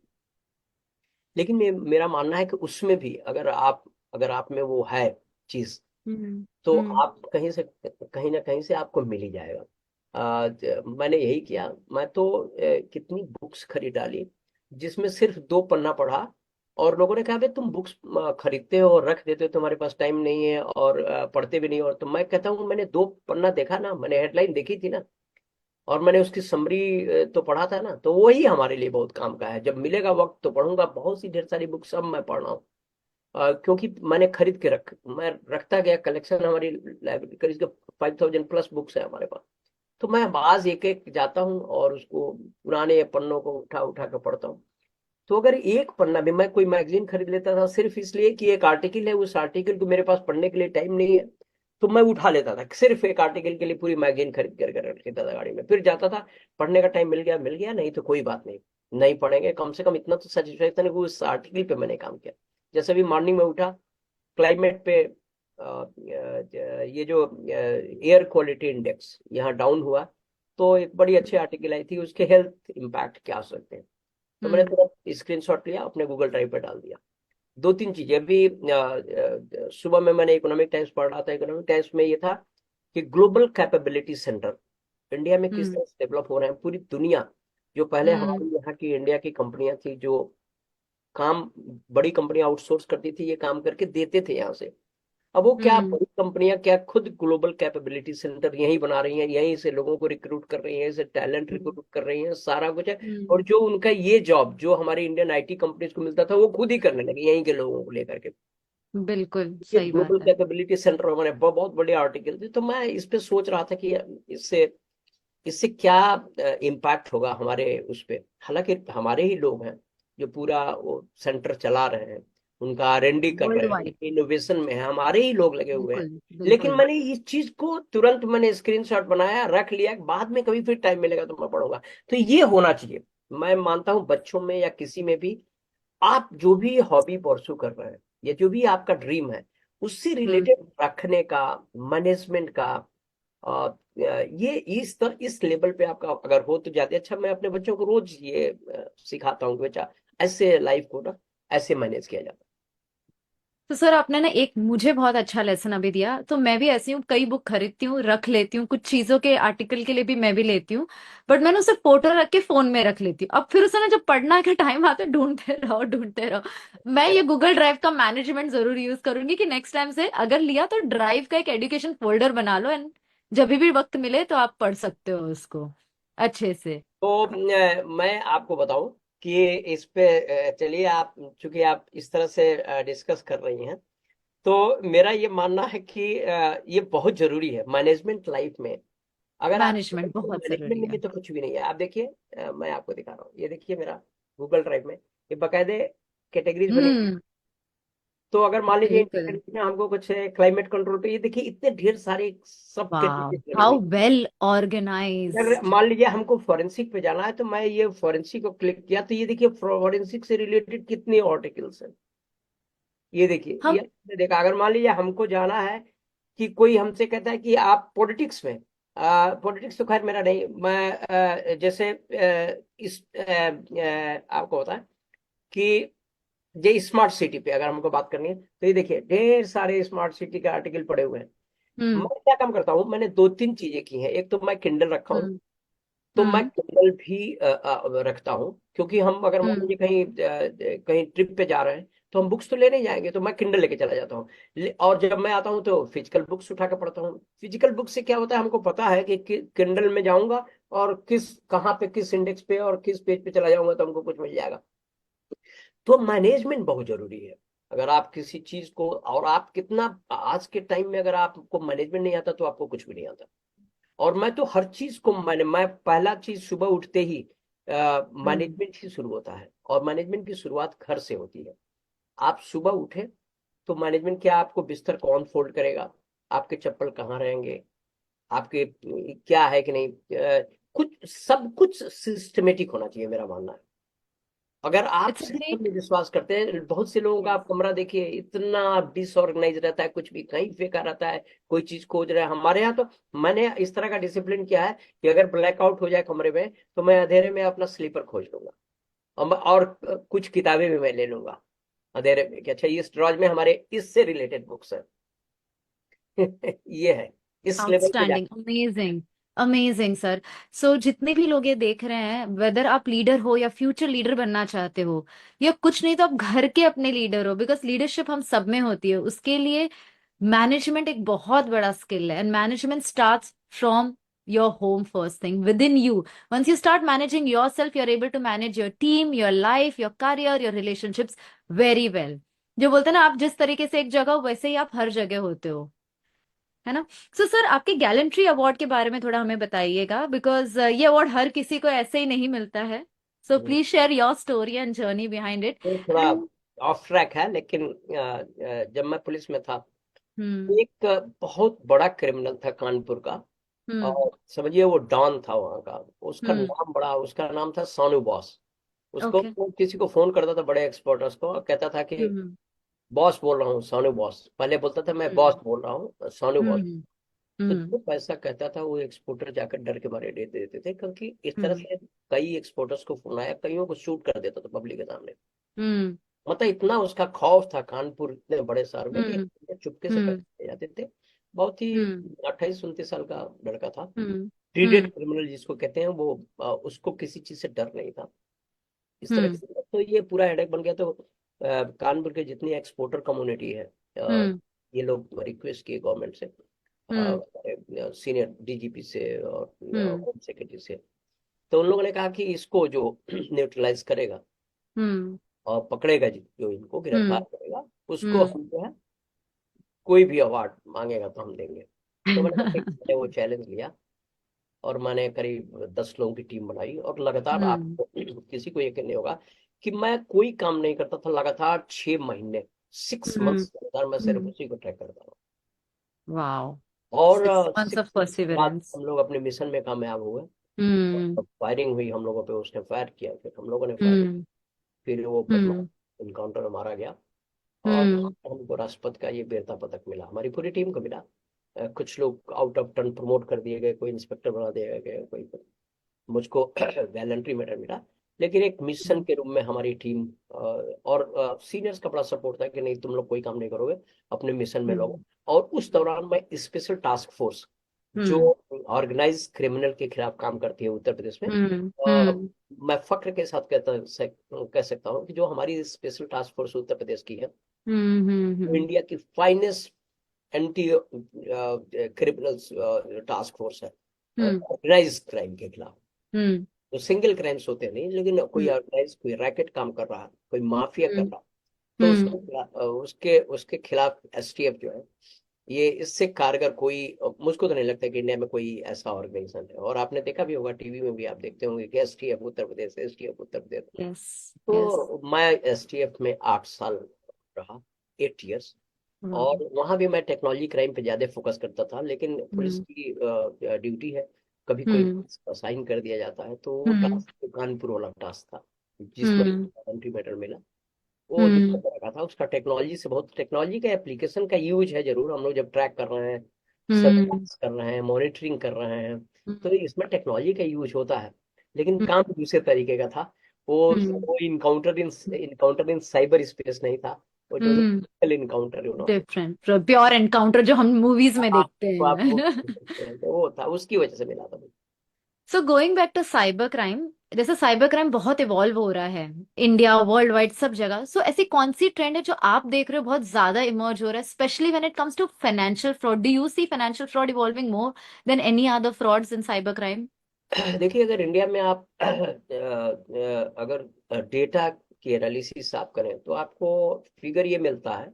लेकिन मेरा मानना है कि उसमें भी अगर आप में वो है चीज, हम्म। तो हम्म। आप कहीं ना कहीं से आपको मिल ही जाएगा। मैंने यही किया। मैं तो कितनी बुक्स खरीद डाली, जिसमें सिर्फ 2 पन्ना पढ़ा, और लोगों ने कहा भाई तुम बुक्स खरीदते हो और रख देते हो, तुम्हारे पास टाइम नहीं है, और पढ़ते भी नहीं हो। और तो मैं कहता हूँ, मैंने 2 पन्ना देखा ना, मैंने हेडलाइन देखी थी ना, और मैंने उसकी समरी तो पढ़ा था ना, तो वही हमारे लिए बहुत काम का है। जब मिलेगा वक्त तो पढ़ूंगा, बहुत सी ढेर सारी बुक सब मैं पढ़ रहा हूँ। क्योंकि मैंने खरीद के मैं रखता गया कलेक्शन, हमारी लाइब्रेरी करीब के 5,000+ बुक्स है हमारे पास। तो मैं आज एक एक जाता हूँ और उसको पुराने पन्नों को उठा उठा कर पढ़ता हूँ। तो अगर एक पन्ना भी, मैं कोई मैगजीन खरीद लेता था सिर्फ इसलिए कि एक आर्टिकल है, उस आर्टिकल को मेरे पास पढ़ने के लिए टाइम नहीं है, तो मैं उठा लेता था, सिर्फ एक आर्टिकल के लिए पूरी मैगजीन खरीद कर रख लेता था गाड़ी में, फिर जाता था। पढ़ने का टाइम मिल गया, नहीं तो कोई बात नहीं, नहीं पढ़ेंगे, कम से कम इतना तो सेटिस्फेक्शन है कि उस आर्टिकल पे मैंने काम किया। जैसे अभी मॉर्निंग में उठा, क्लाइमेट पे ये जो एयर क्वालिटी इंडेक्स यहाँ डाउन हुआ, तो एक बड़ी अच्छी आर्टिकल आई थी, उसके हेल्थ इम्पैक्ट क्या हो सकते हैं। तो मैंने हम्म। तुरंत स्क्रीनशॉट लिया, अपने गूगल ड्राइव पे डाल दिया। 2 3 चीजें अभी सुबह में मैंने इकोनॉमिक टाइम्स पढ़ रहा था, इकोनॉमिक टाइम्स में ये था कि ग्लोबल कैपेबिलिटी सेंटर इंडिया में किस हम्म। तरह से डेवलप हो रहे हैं। पूरी दुनिया, जो पहले हम्म। हमारी यहाँ की इंडिया की कंपनियां थी, जो काम बड़ी कंपनी आउटसोर्स करती थी, ये काम करके देते थे यहाँ से। अब वो क्या, हम्म बड़ी कंपनियां क्या खुद ग्लोबल कैपेबिलिटी सेंटर यहीं बना रही हैं, यहीं से लोगों को रिक्रूट कर रही हैं, यहीं से टैलेंट रिक्रूट कर रही हैं, सारा कुछ है। और हम्म जो उनका ये जॉब जो हमारे इंडियन आईटी कंपनीज को मिलता था, वो खुद ही करने लगे यहीं के लोगों को लेकर के। बिल्कुल ये सही ग्लोबल बात है। कैपेबिलिटी सेंटर हमारे बहुत बड़े आर्टिकल थे। तो मैं इस पे सोच रहा था कि इससे इससे क्या इम्पैक्ट होगा हमारे उस पे। हालांकि हमारे ही लोग हैं जो पूरा वो सेंटर चला रहे हैं, उनका R&D कर वर्ल्ड रहे हैं, वाइड। इनोवेशन में है, हमारे ही लोग लगे हुए हैं। बिल्कुल लेकिन बिल्कुल। मैंने इस चीज को तुरंत मैंने स्क्रीनशॉट बनाया, रख लिया, बाद में कभी फिर टाइम मिलेगा तो मैं पढ़ूंगा। तो ये होना चाहिए। मैं मानता हूँ बच्चों में या किसी में भी, आप जो भी हॉबी परसू कर रहे हैं या जो भी आपका ड्रीम है, उससे हम्म। रिलेटेड रखने का, मैनेजमेंट का, ये इस लेवल पे आपका अगर हो तो ज्यादा अच्छा। मैं अपने बच्चों को रोज ये सिखाता हूँ कि बच्चा ऐसे लाइफ को ना ऐसे मैनेज किया जाता तो सर आपने ना एक मुझे बहुत अच्छा लेसन अभी दिया, तो मैं भी ऐसी हूँ, कई बुक खरीदती हूँ, रख लेती हूँ, कुछ चीजों के आर्टिकल के लिए भी मैं भी लेती हूँ, बट मैंने उसे फोटो रख के फोन में रख लेती हूँ। अब फिर उसे ना जब पढ़ना का टाइम आता है, ढूंढते रहो ढूंढते रहो। मैं है। ये गूगल ड्राइव का मैनेजमेंट जरूर यूज करूंगी कि नेक्स्ट टाइम से अगर लिया तो ड्राइव का एक एजुकेशन फोल्डर बना लो, एंड जब भी वक्त मिले तो आप पढ़ सकते हो उसको अच्छे से। तो मैं आपको बताऊं कि इस पे चलिए, आप चूंकि आप इस तरह से डिस्कस कर रही हैं, तो मेरा ये मानना है कि ये बहुत जरूरी है मैनेजमेंट लाइफ में। अगर आप मैनेजमेंट बहुत मैनेजमेंट जरूरी नहीं है है। तो कुछ भी नहीं है। आप देखिए, मैं आपको दिखा रहा हूँ, ये देखिए मेरा गूगल ड्राइव में ये बाकायदे कैटेगरीज बनी। हम्म। तो अगर मान लीजिए इन बिल्कुल। कैटेगरीज में हमको कुछ क्लाइमेट कंट्रोल पे, ये देखिए इतने ढेर सारे सब वाह, कैटेगरीज बनी हाउ हुई। वेल अगर ऑर्गेनाइज्ड। मान लीजिए हमको फॉरेंसिक पे जाना है, तो मैं ये फॉरेंसिक को क्लिक किया, तो ये देखिए फॉरेंसिक से रिलेटेड कितने आर्टिकल्स हैं। ये देखिए, ये हम। आपने देखा। अगर मान लीजिए हमको जाना है कि कोई हमसे कहता है कि आप पॉलिटिक्स में, पॉलिटिक्स तो खैर मेरा नहीं, मैं जैसे आपको होता है कि ये स्मार्ट सिटी पे अगर हमको बात करनी है, तो ये देखिए ढेर सारे स्मार्ट सिटी के आर्टिकल पड़े हुए हैं। हम्म मैं क्या काम करता हूँ, मैंने दो तीन चीजें की हैं। एक तो मैं किंडल रखा हूँ, हम्म तो मैं हम्म किंडल भी रखता हूँ, क्योंकि हम अगर मान हम्म लीजिए कहीं कहीं ट्रिप पे जा रहे हैं, तो हम बुक्स तो लेने ही जाएंगे, तो मैं किंडल लेके चला जाता हूँ। और जब मैं आता हूँ तो फिजिकल बुक्स उठा के पढ़ता हूँ। फिजिकल बुक से क्या होता है, हमको पता है कि किंडल में जाऊंगा और किस कहाँ पे किस इंडेक्स पे और किस पेज पे चला जाऊंगा तो हमको कुछ मिल जाएगा। तो मैनेजमेंट बहुत जरूरी है। अगर आप किसी चीज को, और आप कितना, आज के टाइम में अगर आपको मैनेजमेंट नहीं आता तो आपको कुछ भी नहीं आता। और मैं तो हर चीज को, मैं पहला चीज सुबह उठते ही हम्म। मैनेजमेंट ही शुरू होता है, और मैनेजमेंट की शुरुआत घर से होती है। आप सुबह उठे तो मैनेजमेंट क्या, आपको बिस्तर कौन फोल्ड करेगा, आपके चप्पल कहाँ रहेंगे, आपके क्या है कि नहीं, कुछ सब कुछ सिस्टमेटिक होना चाहिए, मेरा मानना है। अगर आप इट्स अ सिस्टम ग्रेट। में विश्वास करते हैं, बहुत से लोगों का आप कमरा देखिए इतना डिसऑर्गेनाइज रहता है, कुछ भी कहीं फेंका रहता है, कोई चीज खोज रहा है। हमारे यहाँ तो मैंने इस तरह का डिसिप्लिन किया है कि अगर ब्लैकआउट हो जाए कमरे में, तो मैं अंधेरे में अपना स्लीपर खोज लूंगा, और कुछ किताबें भी मैं ले लूंगा अंधेरे में कि अच्छा इस ड्रॉज में हमारे इससे रिलेटेड बुक्स है। ये है, इस लेवल पे outstanding, amazing. Amazing sir. So जितने भी लोग ये देख रहे हैं, वेदर आप लीडर हो या फ्यूचर लीडर बनना चाहते हो, या कुछ नहीं तो आप घर के अपने लीडर हो, बिकॉज लीडरशिप हम सब में होती है, उसके लिए मैनेजमेंट एक बहुत बड़ा स्किल है, and management starts from your home first thing within you. Once you start managing yourself, you are able to manage your team, your life, your career, your relationships very well. जो बोलते हैं ना, आप जिस तरीके से एक जगह हो वैसे ही आप हर जगह होते हो, है ना। सो सर आपके गैलेंट्री अवार्ड के बारे में थोड़ा हमें बताइएगा, बिकॉज ये अवार्ड हर किसी को ऐसे ही नहीं मिलता है। So please share your story and journey behind it. तो थोड़ा एंड ऑफ ट्रैक है, लेकिन जब मैं पुलिस में था, हम्म एक बहुत बड़ा क्रिमिनल था कानपुर का, हम्म और समझिए वो डॉन था वहां का। हम्म उसका नाम था सोनू बॉस। उसको ओके। वो किसी को फोन करता था, बड़े एक्सपर्टर्स को, और कहता था कि हम्म बॉस बोल रहा हूँ, सोनू बॉस। पहले बोलता था मैं बॉस हम्म बोल रहा हूँ, सोनू बॉस। हम्म तो हम्म जो पैसा कहता था वो एक्सपोर्टर जाकर डर के मारे दे देते थे, क्योंकि इस तरह हम्म से कई एक्सपोर्टर्स को फोन आया, कईयों को शूट कर देता था पब्लिक के सामने। हम्म मतलब इतना उसका खौफ था कानपुर इतने बड़े शहर में कि हम्म चुपके से हम्म पैसे ले जाते थे। बहुत ही हम्म 28-29 साल का लड़का था, हम्म ड्रेडेड हम्म क्रिमिनल जिसको कहते हैं वो, उसको किसी चीज से डर नहीं था। इस तरह से। तो ये पूरा हेडेक बन गया। तो कानपुर के जितनी एक्सपोर्टर कम्युनिटी है, हम्म ये लोग रिक्वेस्ट किए गवर्नमेंट से, हम्म सीनियर डीजीपी से और हम्म होम सेक्रेटरी से। तो उन लोगों ने कहा कि इसको जो न्यूट्रलाइज करेगा हम्म और पकड़ेगा, जो इनको गिरफ्तार हम्म करेगा, उसको हम्म हम जो है कोई भी अवार्ड मांगेगा तो हम देंगे। तो मैंने कहा ठीक है, मैंने वो चैलेंज लिया और मैंने करीब 10 लोगों की टीम बनाई। और लगातार हम्म आपको किसी को यकीन नहीं होगा कि मैं कोई काम नहीं करता था लगातार 6 महीने, 6 मंथ्स लगातार मैं सिर्फ हम्म उसी को ट्रैक करता रहा। वाओ, और 6 months of 6 मंथ बाद perseverance. हम लोग अपने मिशन में कामयाब हुए। हम्म फायरिंग हुई हम लोगों पे, उसने फायर किया, फिर हम लोगों ने फायर, हम्म फिर वो हम्म बदमाश इनकाउंटर में मारा गया। और हम्म हमको राष्ट्रपति का ये वीरता पदक मिला, हमारी पूरी टीम को मिला। कुछ लोग आउट ऑफ टर्न प्रमोट कर दिए गए, कोई इंस्पेक्टर बना दिया गया, कोई, मुझको वैलेंट्री मेडल मिला। लेकिन एक मिशन के रूप में हमारी टीम और सीनियर्स का बड़ा सपोर्ट था कि नहीं तुम लोग कोई काम नहीं करोगे, अपने मिशन में रहो। हम्म और उस दौरान मैं स्पेशल टास्क फोर्स, जो हम्म ऑर्गेनाइज क्रिमिनल के खिलाफ काम करती है उत्तर प्रदेश में, हम्म अ, हम्म मैं फख्र के साथ कह सकता हूँ कि जो हमारी special task force Uttar Pradesh की है, वो हम्म इंडिया की finest anti criminals task force है, हम्म ऑर्गेनाइज क्राइम के खिलाफ। हम्म तो सिंगल क्राइम्स होते नहीं, लेकिन कोई हम्म ऑर्गेनाइज, कोई रैकेट काम कर रहा है, कोई माफिया कर हम्म रहा है, तो हम्म उसके उसके उसके खिलाफ एसटीएफ जो है, ये इससे कारगर कोई, मुझको तो नहीं लगता कि इंडिया में कोई ऐसा ऑर्गेनाइजेशन है। और आपने देखा भी होगा, टीवी में भी आप देखते होंगे कि STF Uttar Pradesh, STF Uttar Pradesh. Yes yes तो मैं एसटीएफ में 8 साल रहा, 8 इयर्स। वाओ और वहां भी मैं टेक्नोलॉजी क्राइम पे ज्यादा फोकस करता था, लेकिन पुलिस हम्म की ड्यूटी है, कभी कोई हम्म असाइन कर दिया जाता है। तो वो हम्म टास्क कानपुर वाला टास्क था, जिसमें हम्म एंट्री मेडल मिला। वो दूसरा हम्म तरह का था, उसका टेक्नोलॉजी से, बहुत टेक्नोलॉजी का एप्लीकेशन का यूज है जरूर। हम लोग जब ट्रैक कर रहे हैं, हम्म सर्वेलेंस कर रहे हैं, मॉनिटरिंग कर रहे हैं, तो हम्म इसमें टेक्नोलॉजी का यूज होता है। लेकिन हम्म काम दूसरे तरीके का था। वो इनकाउंटर इन साइबर स्पेस नहीं था। वो जो हम्म इनकाउंटर, डिफरेंट प्योर एनकाउंटर जो हम मूवीज में देखते आपको आप वो हैं. तो वो था, उसकी वजह से मिला था मुझे। So going back to cyber crime, जैसे साइबर क्राइम बहुत इवॉल्व हो रहा है इंडिया वर्ल्ड वाइड सब जगह. सो ऐसी कौन सी ट्रेंड है जो आप देख रहे हो बहुत ज्यादा इमर्ज हो रहा है, especially when it comes to financial fraud? Do you see financial fraud evolving more than any other frauds in cyber crime? देखिए, अगर इंडिया में आप अगर डेटा की एनालिसिस आप करें, तो आपको फिगर ये मिलता है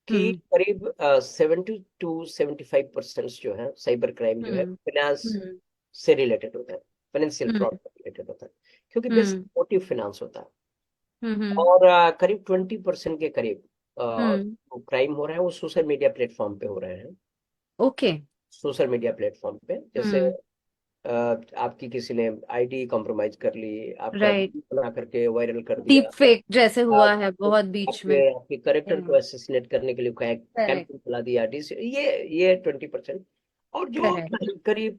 कि हम्म करीब 70 to 75% जो है साइबर क्राइम जो है हम्म फाइनेंस हम्म से रिलेटेड होता है, फाइनेंशियल हम्म फ्रॉड से रिलेटेड होता है, क्योंकि बेसिक हम्म मोटिव फाइनेंस होता है। हम्म और करीब 20% के करीब हम्म जो क्राइम हो रहे हैं वो सोशल मीडिया प्लेटफॉर्म पे हो रहे हैं। ओके. सोशल मीडिया प्लेटफॉर्म पे, जैसे हम्म आपकी किसी ने आईडी कॉम्प्रोमाइज कर ली, आपका राइट. वीडियो बना करके वायरल कर डीप दिया, फेक जैसे हुआ आप है बहुत बीच में. आपके करेक्टर को असैसिनेट करने के लिए करेक्ट कैंपेन चला दिया, ये 20%। और जो करेक्ट. करीब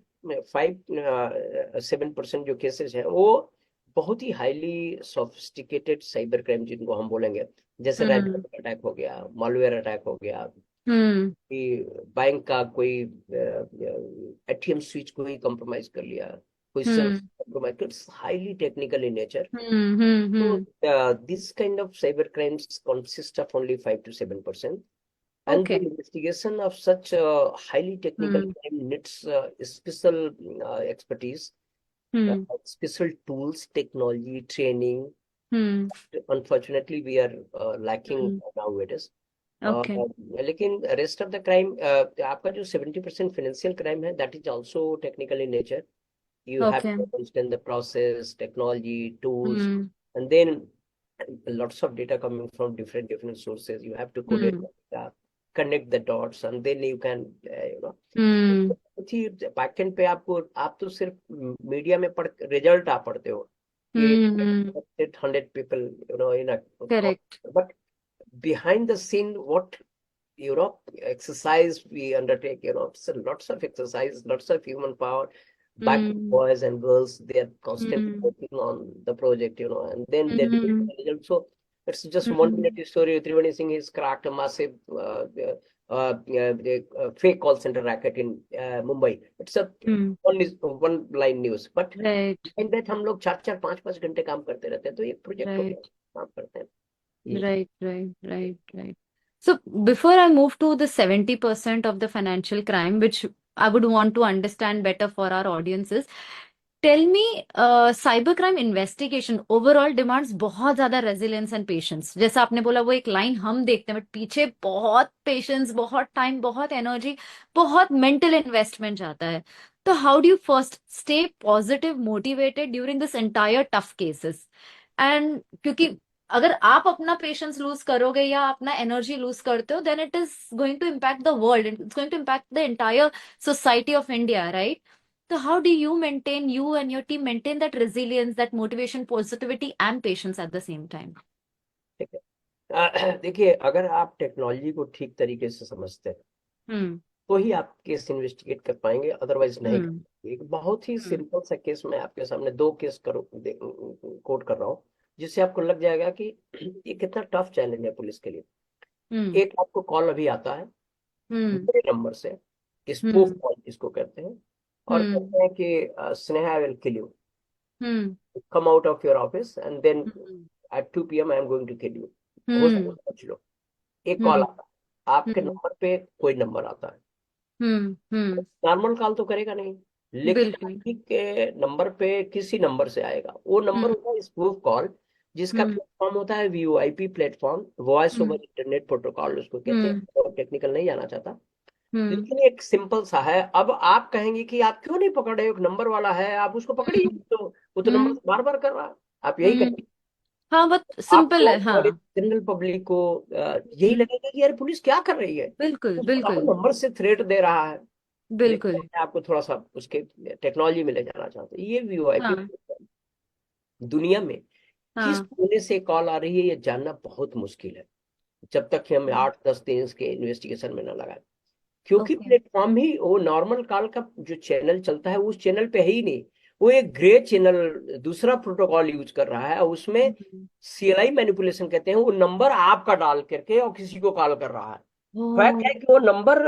5-7% जो केसेस हैं, वो बहुत ही हाईली सोफिस्टिकेटेड साइबर क्राइम जिनको हम बोलेंगे, जैसे हम्म रैंसम अटैक हो गया, मालवेयर अटैक हो गया, हम्म कि बैंक का कोई एटीएम स्विच को ही कंप्रोमाइज कर लिया, कोई सर्वर हम्म कंप्रोमाइज कर, highly technical in nature. So, hmm. this kind of cyber crimes consist of only 5 to 7%, and the okay. investigation of such highly technical hmm crime needs special expertise, hmm special tools, technology, training. Hmm Unfortunately, we are lacking hmm. nowadays. Okay लेकिन rest of the crime, आपका जो 70% financial crime है, that is also technical in nature. You have okay. to understand the process, technology, tools, hmm and then lots of data coming from different sources. You have to collate hmm the data, connect the dots, and then you can, hmm backend पे आप तो सिर्फ media में result आप पढ़ते हो कि हम्म. 100 people, in a, correct. but behind the scene, what, exercise we undertake, so lots of exercise, lots of human power, back hmm boys and girls, they are constantly hmm working on the project, and then they deliver hmm the result. So it's just one hmm minute story. Triveni Singh has cracked a massive fake call center racket in Mumbai. It's a one line news, but Right, in that हम लोग 4-4 5-5 घंटे काम करते रहते हैं, तो एक project हो right, गया, काम करते हैं ये। right. So before I move to the 70% of the financial crime, which I would want to understand better for our audiences, tell me, cyber crime investigation overall demands बहुत ज्यादा रेजिलियंस एंड पेशेंस, जैसा आपने बोला वो एक line हम देखते हैं, बट पीछे बहुत पेशेंस, बहुत टाइम, बहुत एनर्जी, बहुत मेंटल इन्वेस्टमेंट जाता है। तो how do you first stay positive motivated during this entire tough cases? And क्योंकि अगर आप अपना पेशेंस लूज करोगे या अपना एनर्जी लूज करते हो, then it is going to impact the world, it's going to impact the entire society of India, right? So how do you maintain, you and your team maintain that resilience, that motivation, positivity and patience at the same time? ठीक है। देखिए, अगर आप technology को ठीक तरीके से समझते हैं Hmm. तो ही आप केस इन्वेस्टिगेट कर पाएंगे, अदरवाइज नहीं कर Hmm. पाएंगे। एक बहुत ही Hmm. सिंपल सा केस मैं आपके सामने 2 केस करो कोट कर रहा हूँ, जिससे आपको लग जाएगा कि ये कितना टफ चैलेंज है पुलिस के लिए। Hmm. एक आपको कॉल अभी आता है Hmm. मेरे नंबर से, स्पूफ Hmm. कॉल जिसको कहते हैं, और Hmm. कहते हैं कि Sneha, I will kill you, Hmm. Come out of your office and then Hmm. At 2 PM I am going to kill you. हो सके Hmm. समझ लो। एक कॉल Hmm. आता है आपके Hmm. नंबर पे, कोई नंबर आता है, Hmm. Hmm. नॉर्मल कॉल तो करेगा नहीं, लेकिन बिल्कुल। आपकी के नंबर पे किसी नंबर से आएगा। वो नंबर Hmm. होता है स्पूफ कॉल, जिसका Hmm. प्लेटफॉर्म होता है VoIP platform, voice over Hmm. Internet protocol उसको कहते हैं, Hmm. और टेक्निकल नहीं जाना चाहता। Hmm. लेकिन एक सिंपल सा है। अब आप कहेंगे कि आप क्यों नहीं पकड़ रहे हो, एक नंबर वाला है, आप उसको पकड़िए, Hmm. तो वो तो नंबर Hmm. बार बार कर रहा है, आप यही Hmm. करेंगे। हाँ, बहुत आपको सिंपल है, और हाँ। जनरल पब्लिक को यही Hmm. लगेगा कि यार पुलिस क्या कर रही है, बिल्कुल, उस बिल्कुल, नंबर से थ्रेट दे रहा है। लेकिन बिल्कुल। मैं आपको थोड़ा सा उसके टेक्नोलॉजी में ले जाना चाहता हूँ। ये वीओआईपी हाँ, दुनिया में किस हाँ। कोने से कॉल आ रही है ये जानना बहुत मुश्किल है, जब तक कि हम 8-10 दिन इसके इन्वेस्टिगेशन में न लगाए। क्योंकि ओके। प्लेटफॉर्म ही वो नॉर्मल कॉल का जो चैनल चलता है उस चैनल पे है ही नहीं, वो एक ग्रे चैनल दूसरा प्रोटोकॉल यूज कर रहा है, उसमें सीएलआई मैनिपुलेशन कहते हैं, वो नंबर आपका डाल करके और किसी को कॉल कर रहा है। फैक्ट ओ, है कि वो नंबर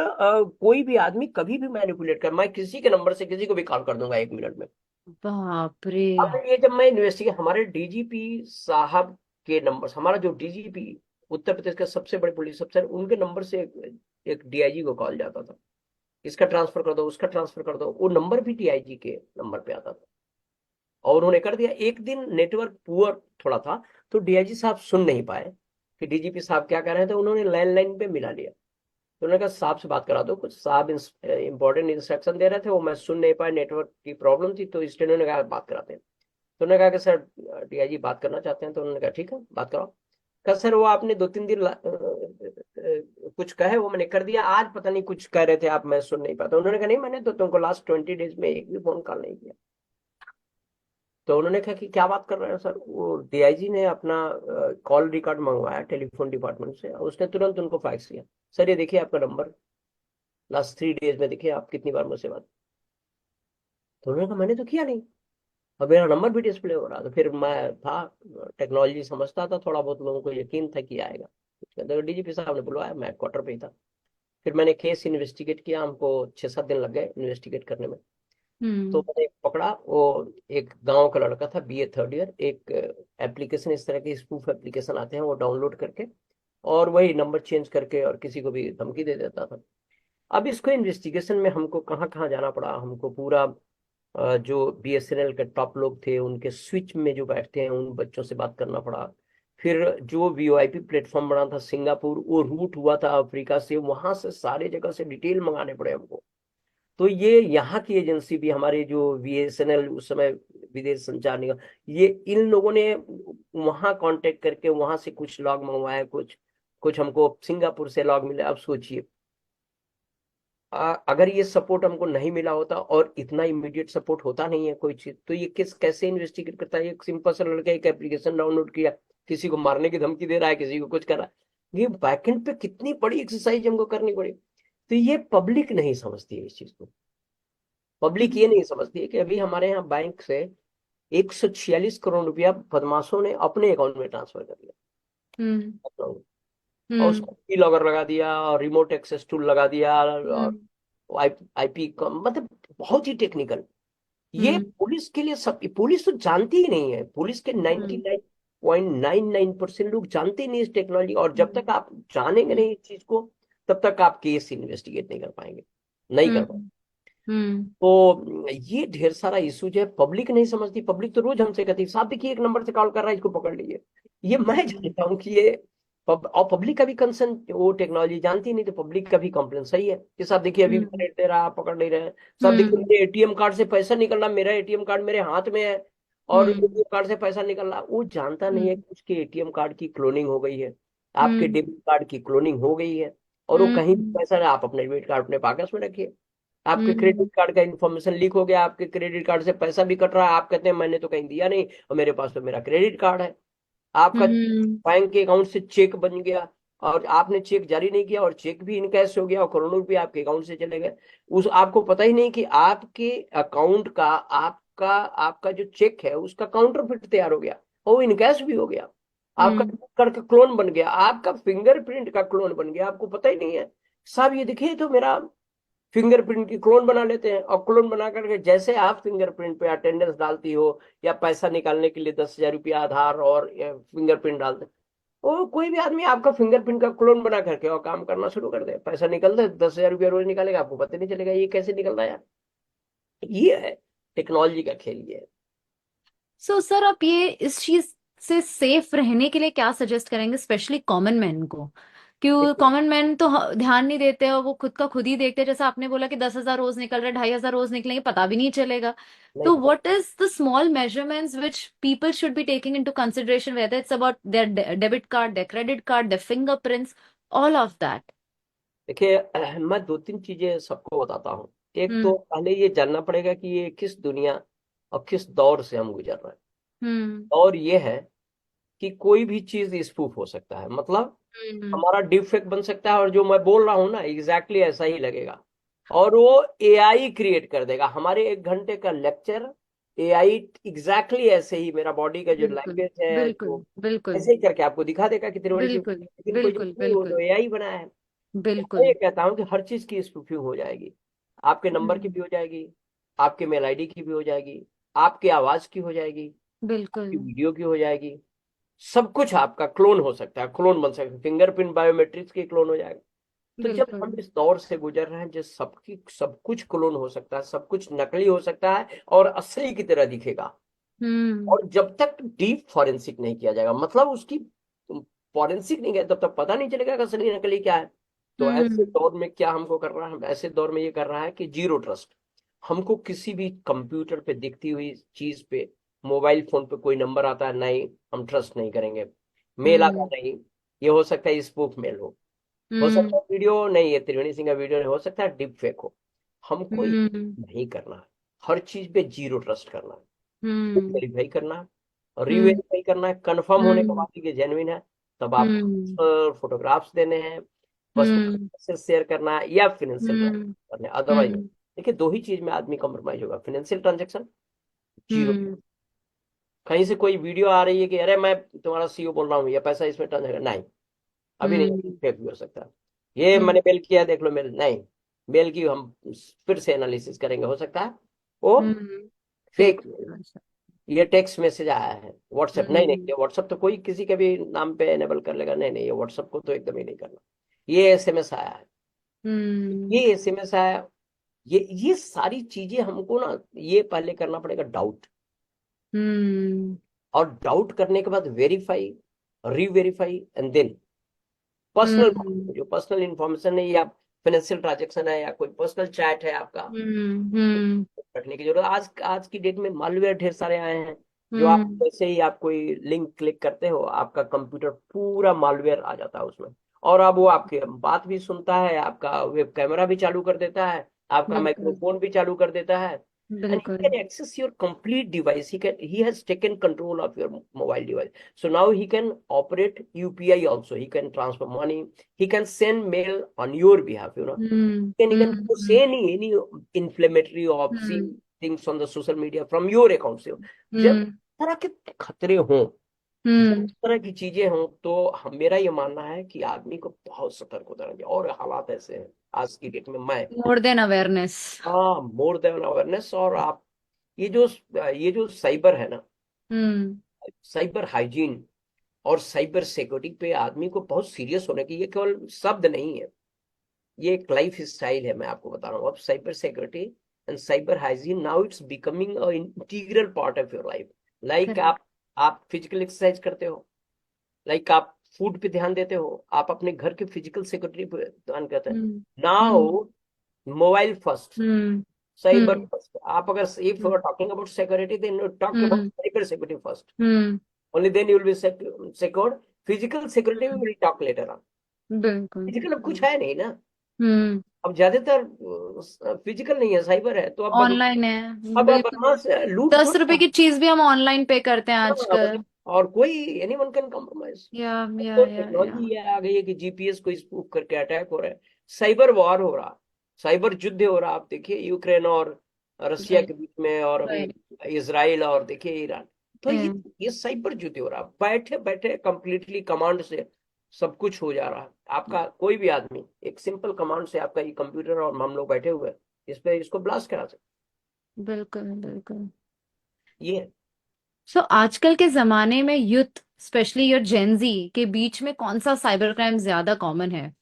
कोई भी आदमी कभी भी मैनिपुलेट कर, मैं किसी के नंबर से किसी को भी कॉल कर दूंगा 1 मिनट में। बाप रे। अब ये जब मैं इन्वेस्टिगेट, हमारे डीजीपी साहब के नंबर, हमारा जो डीजीपी उत्तर प्रदेश का सबसे बड़े पुलिस अफसर, उनके नंबर से एक डीआईजी को कॉल जाता था, इसका ट्रांसफर कर दो, उसका ट्रांसफर कर दो, वो नंबर भी डीआईजी के नंबर पे आता था, और उन्होंने कर दिया। एक दिन नेटवर्क पुअर थोड़ा था, तो डीआईजी साहब सुन नहीं पाए कि डीजीपी साहब क्या कह रहे थे, उन्होंने लैंडलाइन पे मिला लिया। तो उन्होंने कहा साहब से बात करा दो, कुछ साहब इंपॉर्टेंट इंस्ट्रक्शन दे रहे थे, वो मैं सुन नहीं पाया, नेटवर्क की प्रॉब्लम थी, तो इसलिए उन्होंने कहा बात कराते हैं। तो उन्होंने कहा कि सर डीआईजी बात करना चाहते हैं, तो उन्होंने कहा ठीक है बात कराओ। कहा सर वो आपने 2-3 दिन कुछ कहे, वो मैंने कर दिया, आज पता नहीं कुछ कह रहे थे आप, मैं सुन नहीं पाता। उन्होंने कहा नहीं, मैंने तो तुमको लास्ट 20 डेज में एक भी फोन कॉल नहीं किया। तो उन्होंने कहा कि क्या बात कर रहे हैं सर, वो डीआईजी ने अपना कॉल रिकॉर्ड मंगवाया टेलीफोन डिपार्टमेंट से, उसने तुरंत उनको फैक्स किया, सर ये देखिए आपका नंबर, लास्ट 3 डेज में देखिए आप कितनी बार मुझसे बात। तो उन्होंने कहा मैंने तो किया नहीं, और मेरा नंबर भी डिस्प्ले हो रहा। तो फिर मैं था, टेक्नोलॉजी समझता था थोड़ा बहुत, लोगों को यकीन था कि आएगा। तो डीजीपी साहब ने बुलवाया, मैं क्वार्टर पे ही था। फिर मैंने केस इन्वेस्टिगेट किया, हमको 6-7 दिन लग गए इन्वेस्टिगेट करने में। तो हम्म। मैंने पकड़ा, वो एक गांव का लड़का था, बीए थर्ड ईयर, एक एप्लीकेशन, इस तरह के स्पूफ एप्लीकेशन आते हैं, वो डाउनलोड करके और वही नंबर चेंज करके और किसी को भी धमकी दे देता था। अब इसको इन्वेस्टिगेशन में हमको कहाँ कहाँ जाना पड़ा, हमको पूरा जो बीएसएनएल के टॉप लोग थे उनके स्विच में जो बैठते हैं उन बच्चों से बात करना पड़ा। फिर जो वीओआईपी प्लेटफॉर्म बना था सिंगापुर, वो रूट हुआ था अफ्रीका से, वहां से सारे जगह से डिटेल मंगाने पड़े हमको। तो ये यहाँ की एजेंसी भी, हमारे जो बीएसएनएल उस समय विदेश संचार निगम, ये इन लोगों ने वहां कांटेक्ट करके वहां से कुछ लॉग मंगवाए, कुछ कुछ हमको सिंगापुर से लॉग मिले। अब सोचिए अगर ये सपोर्ट हमको नहीं मिला होता, और इतना इमीडिएट सपोर्ट होता नहीं है कोई चीज, तो ये किस कैसे इन्वेस्टिगेट करता है। एक सिंपल सा लड़का एक एप्लीकेशन डाउनलोड किया, किसी को मारने की धमकी दे रहा है, किसी को कुछ कर रहा है, ये बैकएंड पे कितनी बड़ी एक्सरसाइज हमको करनी पड़ी। तो ये पब्लिक नहीं समझती है इस चीज को। पब्लिक ये नहीं समझती है कि अभी हमारे यहाँ बैंक से 146 करोड़ रुपया बदमाशों ने अपने अकाउंट में ट्रांसफर कर हम्म। दिया। और हम्म उसको की लॉगर लगा दिया और रिमोट एक्सेस टूल लगा दिया और हम्म आईपी मतलब बहुत ही टेक्निकल। ये हम्म पुलिस के लिए सब, पुलिस तो जानती ही नहीं है, पुलिस के हम्म 99.99% लोग जानते ही नहीं इस टेक्नोलॉजी। और जब तक हम्म आप जानेंगे नहीं इस चीज को, तब तक आप केस इन्वेस्टिगेट नहीं कर पाएंगे, नहीं कर पाएंगे। हम्म हम्म तो ये ढेर सारा इशूज है, पब्लिक नहीं समझती। पब्लिक तो रोज हमसे कहती है साहब देखिए एक नंबर से कॉल कर रहा है, इसको पकड़ लीजिए। ये मैं हम्म जानता हूँ कि ये और पब्लिक का भी कंसर्न, वो टेक्नोलॉजी जानती नहीं तो पब्लिक का भी कंप्लेन सही है कि साहब देखिए अभी भी हम्म रेट दे रहा, आप पकड़ नहीं रहे हैं। साहब देखिए हम्म मेरे एटीएम कार्ड से पैसा निकल रहा, मेरा एटीएम कार्ड मेरे हाथ में है और हम्म एटीएम कार्ड से पैसा निकल रहा। वो जानता नहीं है हम्म कि उसके एटीएम कार्ड की क्लोनिंग हो गई है, आपके हम्म डेबिट कार्ड की क्लोनिंग हो गई है। और वो कहीं भी हम्म पैसा नहीं, आप अपने डेबिट कार्ड अपने पाकस में रखिए, आपके हम्म क्रेडिट कार्ड का इन्फॉर्मेशन लीक हो गया, आपके क्रेडिट कार्ड से पैसा भी कट रहा है, आप कहते हैं मैंने तो कहीं दिया नहीं और मेरे पास तो मेरा क्रेडिट कार्ड है। आपका हम्म बैंक के अकाउंट से चेक बन गया और आपने चेक जारी नहीं किया और चेक भी इनकैश हो गया और करोड़ों रुपए आपके अकाउंट से चले गए। उस आपको पता ही नहीं कि आपके अकाउंट का, आपका आपका जो चेक है उसका काउंटरफिट तैयार हो गया और वो इनकैश भी हो गया। आपका हम्म कार्ड का क्लोन बन गया, आपका फिंगरप्रिंट का क्लोन बन गया, आपको पता ही नहीं है। साहब ये देखिए तो मेरा फिंगरप्रिंट की क्लोन बना लेते हैं और क्लोन बना करके जैसे आप फिंगरप्रिंट पे अटेंडेंस डालती हो या पैसा निकालने के लिए 10,000 रुपया आधार और फिंगरप्रिंट डालते हैं, वो कोई भी आदमी आपका फिंगरप्रिंट का क्लोन बना करके और काम करना शुरू कर दे, पैसा निकल दे, 10,000 रुपया रोज निकालेगा, आपको पता नहीं चलेगा ये कैसे निकल रहा है यार। ये है टेक्नोलॉजी का खेल, ये है। सो सर आप ये इस चीज से सेफ रहने के लिए क्या सजेस्ट करेंगे, स्पेशली कॉमन मैन को? क्यों देखिए, कॉमन मैन तो ध्यान नहीं देते और वो खुद का खुद ही देखते हैं, जैसे आपने बोला कि 10,000 रोज निकल रहे, 2,500 रोज निकलेंगे, पता भी नहीं चलेगा। नहीं तो पता। What is the small measurements which people should be taking into consideration, whether it's about their debit card, their credit card, their fingerprints, all of that? देखिए मैं दो तीन चीजें सबको बताता हूँ। एक तो हम्म पहले ये जानना पड़ेगा कि ये किस दुनिया और किस दौर से हम गुजर रहे हैं। हम्म और ये है कि कोई भी चीज स्पूफ हो सकता है, मतलब हम्म हमारा डीप फेक बन सकता है और जो मैं बोल रहा हूँ ना एग्जैक्टली ऐसा ही लगेगा। और वो एआई क्रिएट कर देगा हमारे 1 घंटे का लेक्चर। एआई एग्जैक्टली ऐसे ही मेरा बॉडी का जो बिल्कुल लैंग्वेज है बिल्कुल जो बिल्कुल ऐसे ही करके आपको दिखा देगा कितनी बड़ी चीज, बिल्कुल लेकिन कोई चीज बिल्कुल नहीं, वो तो बिल्कुल एआई बनाया है। तो मैं बिल्कुल। ये कहता हूँ कि हर चीज की स्पूफिंग हो जाएगी, आपके नंबर की हम्म भी हो जाएगी, आपके मेल आईडी की भी हो जाएगी, आपकी आवाज की हो जाएगी, बिल्कुल आपकी वीडियो की हो जाएगी। सब कुछ आपका क्लोन हो सकता है, क्लोन बन सकता है, फिंगरप्रिंट बायोमेट्रिक्स की क्लोन हो जाएगा। तो जब बिल्कुल। हम इस दौर से गुजर रहे हैं जो सबकी सब कुछ क्लोन हो सकता है, सब कुछ नकली हो सकता है और असली की तरह दिखेगा। हम्म और जब तक डीप फॉरेंसिक नहीं किया जाएगा, मतलब उसकी फॉरेंसिक नहीं किया तब तक पता नहीं चलेगा कि असली नकली क्या है। तो ऐसे हम्म दौर में क्या हमको कर रहा है, ऐसे दौर में ये कर रहा है कि जीरो ट्रस्ट। हमको किसी भी कंप्यूटर पे दिखती हुई चीज पे, मोबाइल फोन पे कोई नंबर आता है नहीं, हम ट्रस्ट नहीं करेंगे। मेल आता हम्म नहीं, ये हो सकता है स्पूफ मेल हो सकता हम्म है वीडियो नहीं, ये त्रिवेणी सिंह का वीडियो नहीं, हो सकता है डिप फेक हो। हमको ये हम्म नहीं करना है, हर चीज पे जीरो ट्रस्ट करना है, हम्म वेरीफाई करना है, हम्म रीवेरीफाई करना है, कंफर्म होने के हम्म बाद ये जेन्युइन है, तब आप हम्म फोटोग्राफ्स देने हैं, हम्म पर्सनल शेयर करना है या फाइनेंशियल हम्म ट्रांजेक्शन करने हैं, अदरवाइज हम्म देखिए दो ही चीज में आदमी कॉम्प्रोमाइज होगा, फाइनेंशियल ट्रांजेक्शन जीरो। हम्म कहीं से कोई वीडियो आ रही है कि अरे मैं तुम्हारा सीईओ बोल रहा हूँ या पैसा इसमें ट्रांजेक्शन नहीं, अभी नहीं, हम्म फेक भी हो सकता है। ये मैंने मेल किया देख लो, मेल नहीं, मेल की हम फिर से एनालिसिस करेंगे, हो सकता है वो फेक। फेक। ये टेक्स्ट मैसेज आया है व्हाट्सएप, नहीं नहीं, हम्म ये व्हाट्सएप तो कोई किसी के भी नाम पे एनेबल कर लेगा, नहीं नहीं, ये व्हाट्सएप को तो एकदम ही नहीं करना। ये एसएमएस आया है, ये हम्म एसएमएस आया, ये सारी चीजें हमको ना ये पहले करना पड़ेगा डाउट। हम्म और डाउट करने के बाद verify, reverify and then personal, hmm जो पर्सनल इंफॉर्मेशन है या फाइनेंशियल ट्रांजेक्शन है या कोई पर्सनल चैट है आपका, हम्म रखने की जरूरत। आज आज की डेट में मालवेयर ढेर सारे आए हैं, जो आप हम्म जैसे ही आप कोई लिंक क्लिक करते हो आपका कंप्यूटर पूरा मालवेयर आ जाता है उसमें। और अब वो आपकी बात भी सुनता है, आपका वेब कैमरा भी चालू कर देता है, आपका बिल्कुल माइक्रोफोन भी चालू कर देता है। And he बिल्कुल। can access your complete device. He has taken control of your mobile device. So now he can operate UPI also. He can transfer money. He can send mail on your behalf. He can say any inflammatory or obscene hmm things on the social media from your account से। जब हम्म तरह के खतरे हों हम्म। इस तरह की चीजें हों तो मेरा ये मानना है कि आदमी को बहुत सतर्क होना चाहिए। और हालात ऐसे हैं आज की डेट में, मैं मोर देन अवेयरनेस। हाँ, मोर देन अवेयरनेस। और आप ये जो साइबर है ना, हम्म। साइबर हाइजीन और साइबर सिक्योरिटी पे आदमी को बहुत सीरियस होने की, ये केवल शब्द नहीं है, ये एक लाइफ स्टाइल है। मैं आपको बता रहा हूँ, अब cyber security and cyber hygiene now it's becoming a integral part of your life. Like correct. आप फिजिकल एक्सरसाइज करते हो, लाइक आप फूड पे ध्यान देते हो, आप अपने घर के फिजिकल सिक्योरिटी पे ध्यान करते हैं। Hmm. Hmm. Now mobile first, hmm. Cyber hmm. First. आप अगर if you hmm. Are talking about security then you talk about hmm. Cyber security first, hmm. only then you will be secured. Physical security we will talk later on. बिल्कुल। Physical अब कुछ है नहीं ना, हम्म। अब ज्यादातर फिजिकल नहीं है, साइबर है। तो ऑनलाइन है। अब बिल्कुल। बदमाश लूट 10 रुपए थोड़ा। की चीज भी हम ऑनलाइन पे करते हैं हाँ, आजकल। और कोई एनी वन कैन कॉम्प्रोमाइज। या तो या। टेक्नोलॉजी ये आ गई है कि जीपीएस को स्पूफ करके अटैक हो रहा है, साइबर वॉर हो रहा, साइबर युद्ध हो रहा। आप देखिए यूक्रेन और रसिया राइट। के बीच में, और अभी राइट। इसराइल और देखिए ईरान। तो ये साइबर युद्ध हो रहा, बैठे बैठे कंप्लीटली कमांड से सब कुछ हो जा रहा है। आपका कोई भी आदमी एक सिंपल कमांड से आपका ये कंप्यूटर और हम लोग बैठे हुए हैं इस पे, इसको ब्लास्ट करा सकते। बिल्कुल बिल्कुल। ये है। सो आजकल के जमाने में यूथ, स्पेशली योर जेंजी के बीच में कौन सा साइबर क्राइम ज्यादा कॉमन है?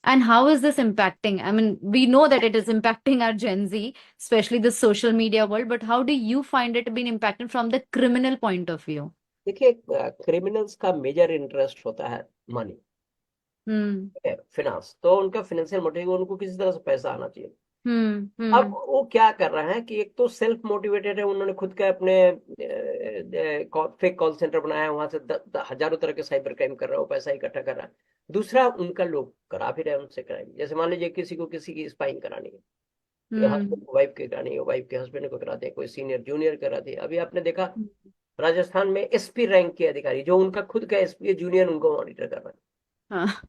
And how is this impacting? I mean, we know that it is impacting our Gen Z, especially the social media world, but how do you find it being impacted from the criminal point of view? देखिए, criminals का major interest होता है money, Hmm. Finance. तो उनका financial motive, उनको किसी तरह से पैसा आना चाहिए। Hmm. अब Hmm. वो क्या कर रहे हैं कि एक तो सेल्फ मोटिवेटेड है, उन्होंने खुद का अपने फेक कॉल सेंटर बनाया है, वहां से हजारों तरह के साइबर क्राइम कर रहा है, वो पैसा इकट्ठा कर रहा है। दूसरा, उनका लोग करा भी रहे हैं उनसे क्राइम। जैसे मान लीजिए किसी को किसी की स्पाइंग करानी है, हस्बैंड Hmm. को वाइफ की करानी है, वाइफ के हस्बैंड को करा दे, कोई सीनियर जूनियर करा दे। अभी आपने देखा राजस्थान में एसपी रैंक के अधिकारी, जो उनका खुद का एसपी है, जूनियर उनको मॉनिटर कर रहा है, हाँ।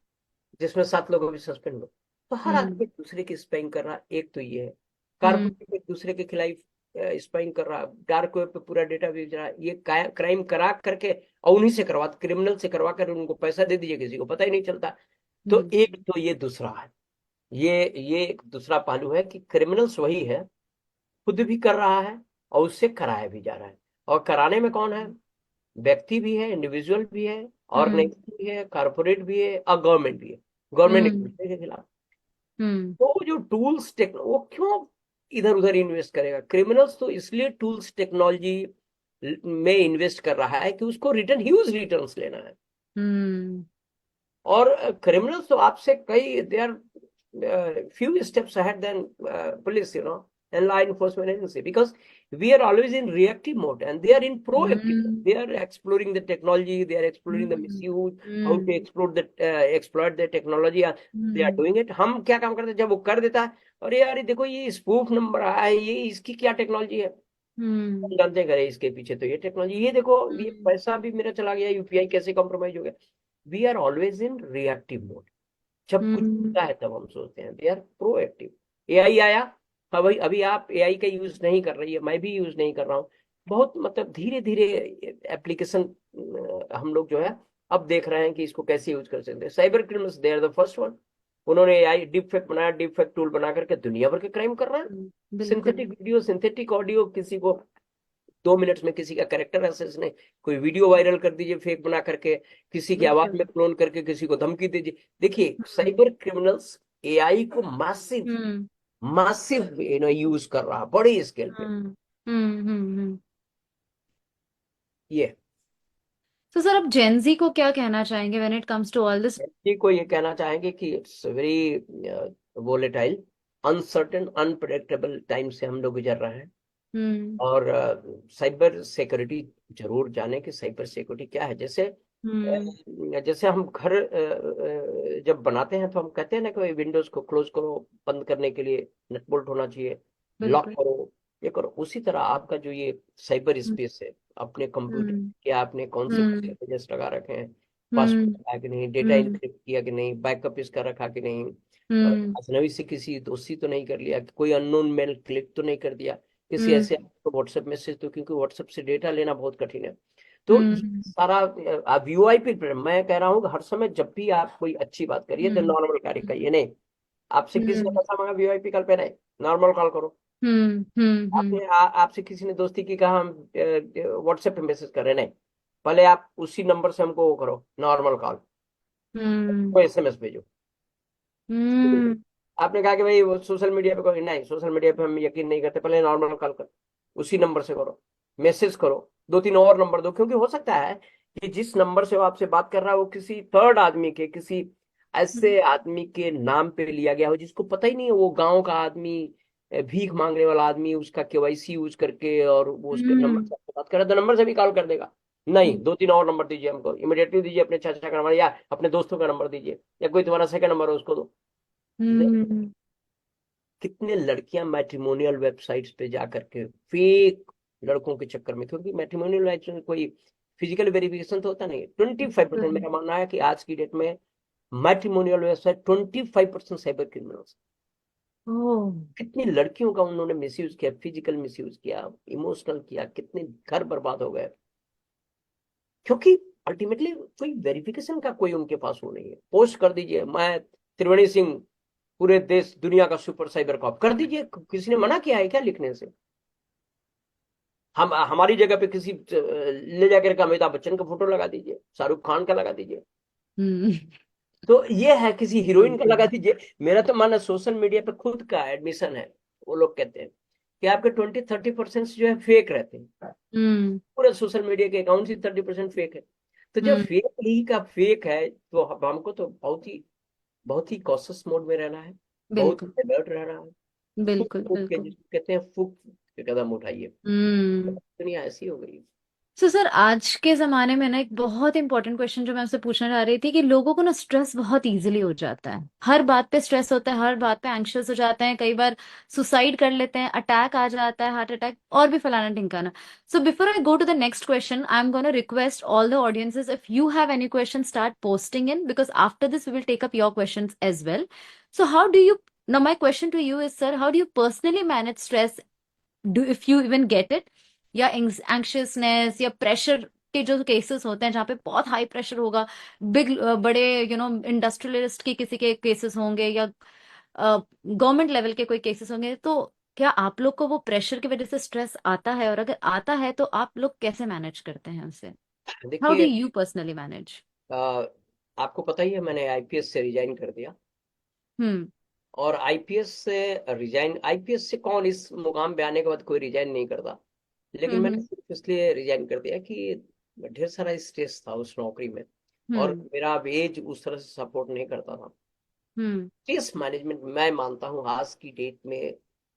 जिसमें 7 लोग अभी सस्पेंड हुए। तो हर Hmm. आदमी एक दूसरे की स्पाइंग कर रहा है। एक तो ये है, Hmm. कारपोरेट एक दूसरे के खिलाफ स्पाइंग कर रहा है, डार्क वेब पे पूरा डेटा बेच रहा है। ये क्राइम करा करके और उन्हीं से करवा, क्रिमिनल से करवा कर उनको पैसा दे दीजिए, किसी को पता ही नहीं चलता। तो Hmm. एक तो ये दूसरा है, ये एक दूसरा पहलू है कि क्रिमिनल्स वही है, खुद भी कर रहा है और उससे कराया भी जा रहा है। और कराने में कौन है? व्यक्ति भी है, इंडिविजुअल भी है, Hmm. ऑर्गेनाइजेशन भी है, कारपोरेट भी है और गवर्नमेंट भी है। गवर्नमेंट एक Hmm. दूसरे के खिलाफ। Hmm. तो वो जो टूल्स वो क्यों इधर उधर इन्वेस्ट करेगा? क्रिमिनल्स तो इसलिए टूल्स टेक्नोलॉजी में इन्वेस्ट कर रहा है कि उसको रिटर्न, ह्यूज रिटर्न्स लेना है। Hmm. और क्रिमिनल्स तो आपसे कई, they are few steps ahead than police, and law enforcement agency, because we are always in reactive mode and they are in proactive mode. Hmm. They are exploring the technology, they are exploring the Hmm. misuse, how to Hmm. exploit the technology. They are Hmm. doing it. हम क्या काम करते हैं जब वो कर देता है? अरे यार, ये देखो, ये स्पूफ नंबर आया है, ये इसकी क्या टेक्नोलॉजी है? हम Hmm. जानते हैं, करे इसके पीछे तो ये टेक्नोलॉजी, ये देखो, ये Hmm. पैसा भी मेरा चला गया, यूपीआई कैसे कॉम्प्रोमाइज हो गया? We are always in reactive mode. जब कुछ Hmm. होता है तब हम सोचते हैं, दे आर प्रोएक्टिव। एआई आया, हाँ भाई, अभी आप एआई का यूज नहीं कर रही है, मैं भी यूज नहीं कर रहा हूँ। बहुत मतलब धीरे धीरे एप्लीकेशन हम लोग जो है अब देख रहे हैं कि इसको कैसे यूज कर सकते हैं। Cyber criminals they are the first one. उन्होंने एआई डीप फेक बनाया, डीप फेक टूल बना करके दुनिया भर के क्राइम कर रहे हैं। बिल्कुल। सिंथेटिक वीडियो, सिंथेटिक ऑडियो, किसी को 2 मिनट में किसी का कैरेक्टर असेसिनेट, कोई वीडियो वायरल कर दीजिए फेक बना करके, किसी की आवाज बिल्कुल। में क्लोन करके किसी को धमकी दीजिए। देखिए, हम्म। साइबर क्रिमिनल्स एआई को मासिव हम्म। मासिव यूज कर रहा है, बड़ी स्केल पे। हम्म। हम्म। ये तो सर, अब जेंजी को क्या कहना चाहेंगे when it comes to all this? जी को ये कहना चाहेंगे कि it's very volatile, uncertain, unpredictable time से हम लोग गुजर रहे हैं। हम्म। और साइबर सिक्योरिटी जरूर जाने कि साइबर सिक्योरिटी क्या है। हम्म। जैसे हम घर जब बनाते हैं तो हम कहते हैं ना कि विंडोज को क्लोज करो, बंद करने के लिए नट बोल्ट होना चाहिए, लॉक बिल्कुल। करो, ये करो। उसी तरह आपका जो ये साइबर हम्म। स्पेस है, अपने कंप्यूटर, हम्म। क्या आपने कौन से हम्म। मैसेजेस लगा रखे हैं, पासवर्ड हम्म। लगा कि नहीं, डेटा हम्म। इनक्रिप्ट किया कि नहीं, बैकअप इसका रखा कि नहीं, हम्म। अजनबी से किसी दोस्ती तो नहीं कर लिया, कोई अननोन मेल क्लिक तो नहीं कर दिया, किसी हम्म। ऐसे व्हाट्सएप मैसेज तो, क्योंकि व्हाट्सएप से डेटा लेना बहुत कठिन है। तो ये सारा वीओआईपी, मैं कह रहा हूँ कि हर समय जब भी आप कोई अच्छी बात करिए तो नॉर्मल कार्य करिए। नहीं, आपसे किसी ने पैसा मांगा, वीओआईपी कॉल पे नहीं, नॉर्मल कॉल करो। आपसे किसी ने दोस्ती की, कहा हम व्हाट्सएप पे मैसेज कर रहे हैं, नहीं, पहले आप उसी नंबर से हमको वो करो, नॉर्मल कॉल, कोई एसएमएस भेजो। आपने कहा कि भाई वो सोशल मीडिया पे कोई नहीं, सोशल मीडिया पे हम यकीन नहीं करते, पहले नॉर्मल कॉल कर, उसी नंबर से करो, मैसेज करो, दो तीन और नंबर दो, क्योंकि हो सकता है कि जिस नंबर से वो आपसे बात कर रहा है वो किसी थर्ड आदमी के, किसी ऐसे आदमी के नाम पे लिया गया हो जिसको पता ही नहीं है, वो गांव का आदमी, भीख मांगने वाला आदमी, उसका केवाईसी यूज करके, और वो उसके नंबर से आपसे बात कर रहा है, तो नंबर से भी कॉल कर देगा। नहीं, दो तीन और नंबर दीजिए हमको, इमिडिएटली दीजिए, अपने चाचा का नंबर या अपने दोस्तों का नंबर दीजिए, या कोई तुम्हारा सेकंड नंबर है उसको दो। कितने लड़कियां मैट्रिमोनियल वेबसाइट्स पे जा करके फेक लड़कों के चक्कर में, क्योंकि मैट्रिमोनियल वेबसाइट में कोई फिजिकल वेरिफिकेशन तो होता नहीं है। 25% मेरा मानना है कि आज की डेट में मैट्रिमोनियल वेबसाइट 25% साइबर क्रिमिनल्स। कितनी लड़कियों का उन्होंने मिसयूज किया, फिजिकल मिसयूज किया, इमोशनल किया, कितने घर बर्बाद हो गए, क्योंकि अल्टीमेटली कोई वेरिफिकेशन का कोई उनके पास वो नहीं है। पोस्ट कर दीजिए, मैं त्रिवेणी सिंह, पूरे देश दुनिया का सुपर साइबर कॉप, कर दीजिए, किसी ने मना किया है क्या लिखने से? हम हमारी जगह पे किसी ले जाकर के अमिताभ बच्चन का फोटो लगा दीजिए, शाहरुख खान का लगा दीजिए, तो ये है किसी हीरोइन का लगा दीजिए। मेरा तो मानना सोशल मीडिया पे खुद का एडमिशन है, वो लोग कहते हैं कि आपके 20-30% जो है फेक रहते हैं, पूरे सोशल मीडिया के अकाउंट ही 30% फेक है। तो जब फेक ही का फेक है, तो हमको तो बहुत ही कॉशियस मोड में रहना है, बहुत बिल्कुल अलर्ट रहना है। फुक बिल्कुल फुक के बिल्कुल। जिसको कहते हैं, फुक के कदम उठाइए। हम्म। दुनिया ऐसी हो गई। सो सर, आज के जमाने में ना एक बहुत इंपॉर्टेंट क्वेश्चन जो मैं आपसे पूछना चाह रही थी कि लोगों को ना स्ट्रेस बहुत इजीली हो जाता है, हर बात पे स्ट्रेस होता है, हर बात पे एंग्शियस हो जाते हैं, कई बार सुसाइड कर लेते हैं, अटैक आ जाता है, हार्ट अटैक और भी फलाना ढिमकाना। So before I go to the next question, I am gonna request all the audiences, if you have any question, start posting in, because after this we will take up your questions as well. So how do you, now my question to you is, sir, how do you personally manage stress? Do, if you even get it, या एंग्शियसनेस या pressure के जो cases होते हैं जहाँ पे बहुत high pressure होगा, बिग बड़े इंडस्ट्रियलिस्ट के किसी के केसेस होंगे, या गवर्नमेंट लेवल के कोई केसेस होंगे, तो क्या आप लोग को वो प्रेशर की वजह से स्ट्रेस आता है, और अगर आता है तो आप लोग कैसे मैनेज करते हैं उसे? हाउ डू देखिए, यू पर्सनली मैनेज? आपको पता ही है, मैंने आईपीएस से रिजाइन कर दिया। हम्म और आईपीएस से कौन इस मुकाम पे आने के बाद कोई रिजाइन नहीं करता, लेकिन मैंने हम्म सिर्फ इसलिए रिजाइन कर दिया कि ढेर सारा स्ट्रेस था उस नौकरी में, और हम्म मेरा अब एज उस तरह से सपोर्ट नहीं करता था। हम्म स्ट्रेस मैनेजमेंट मैं मानता हूँ आज की डेट में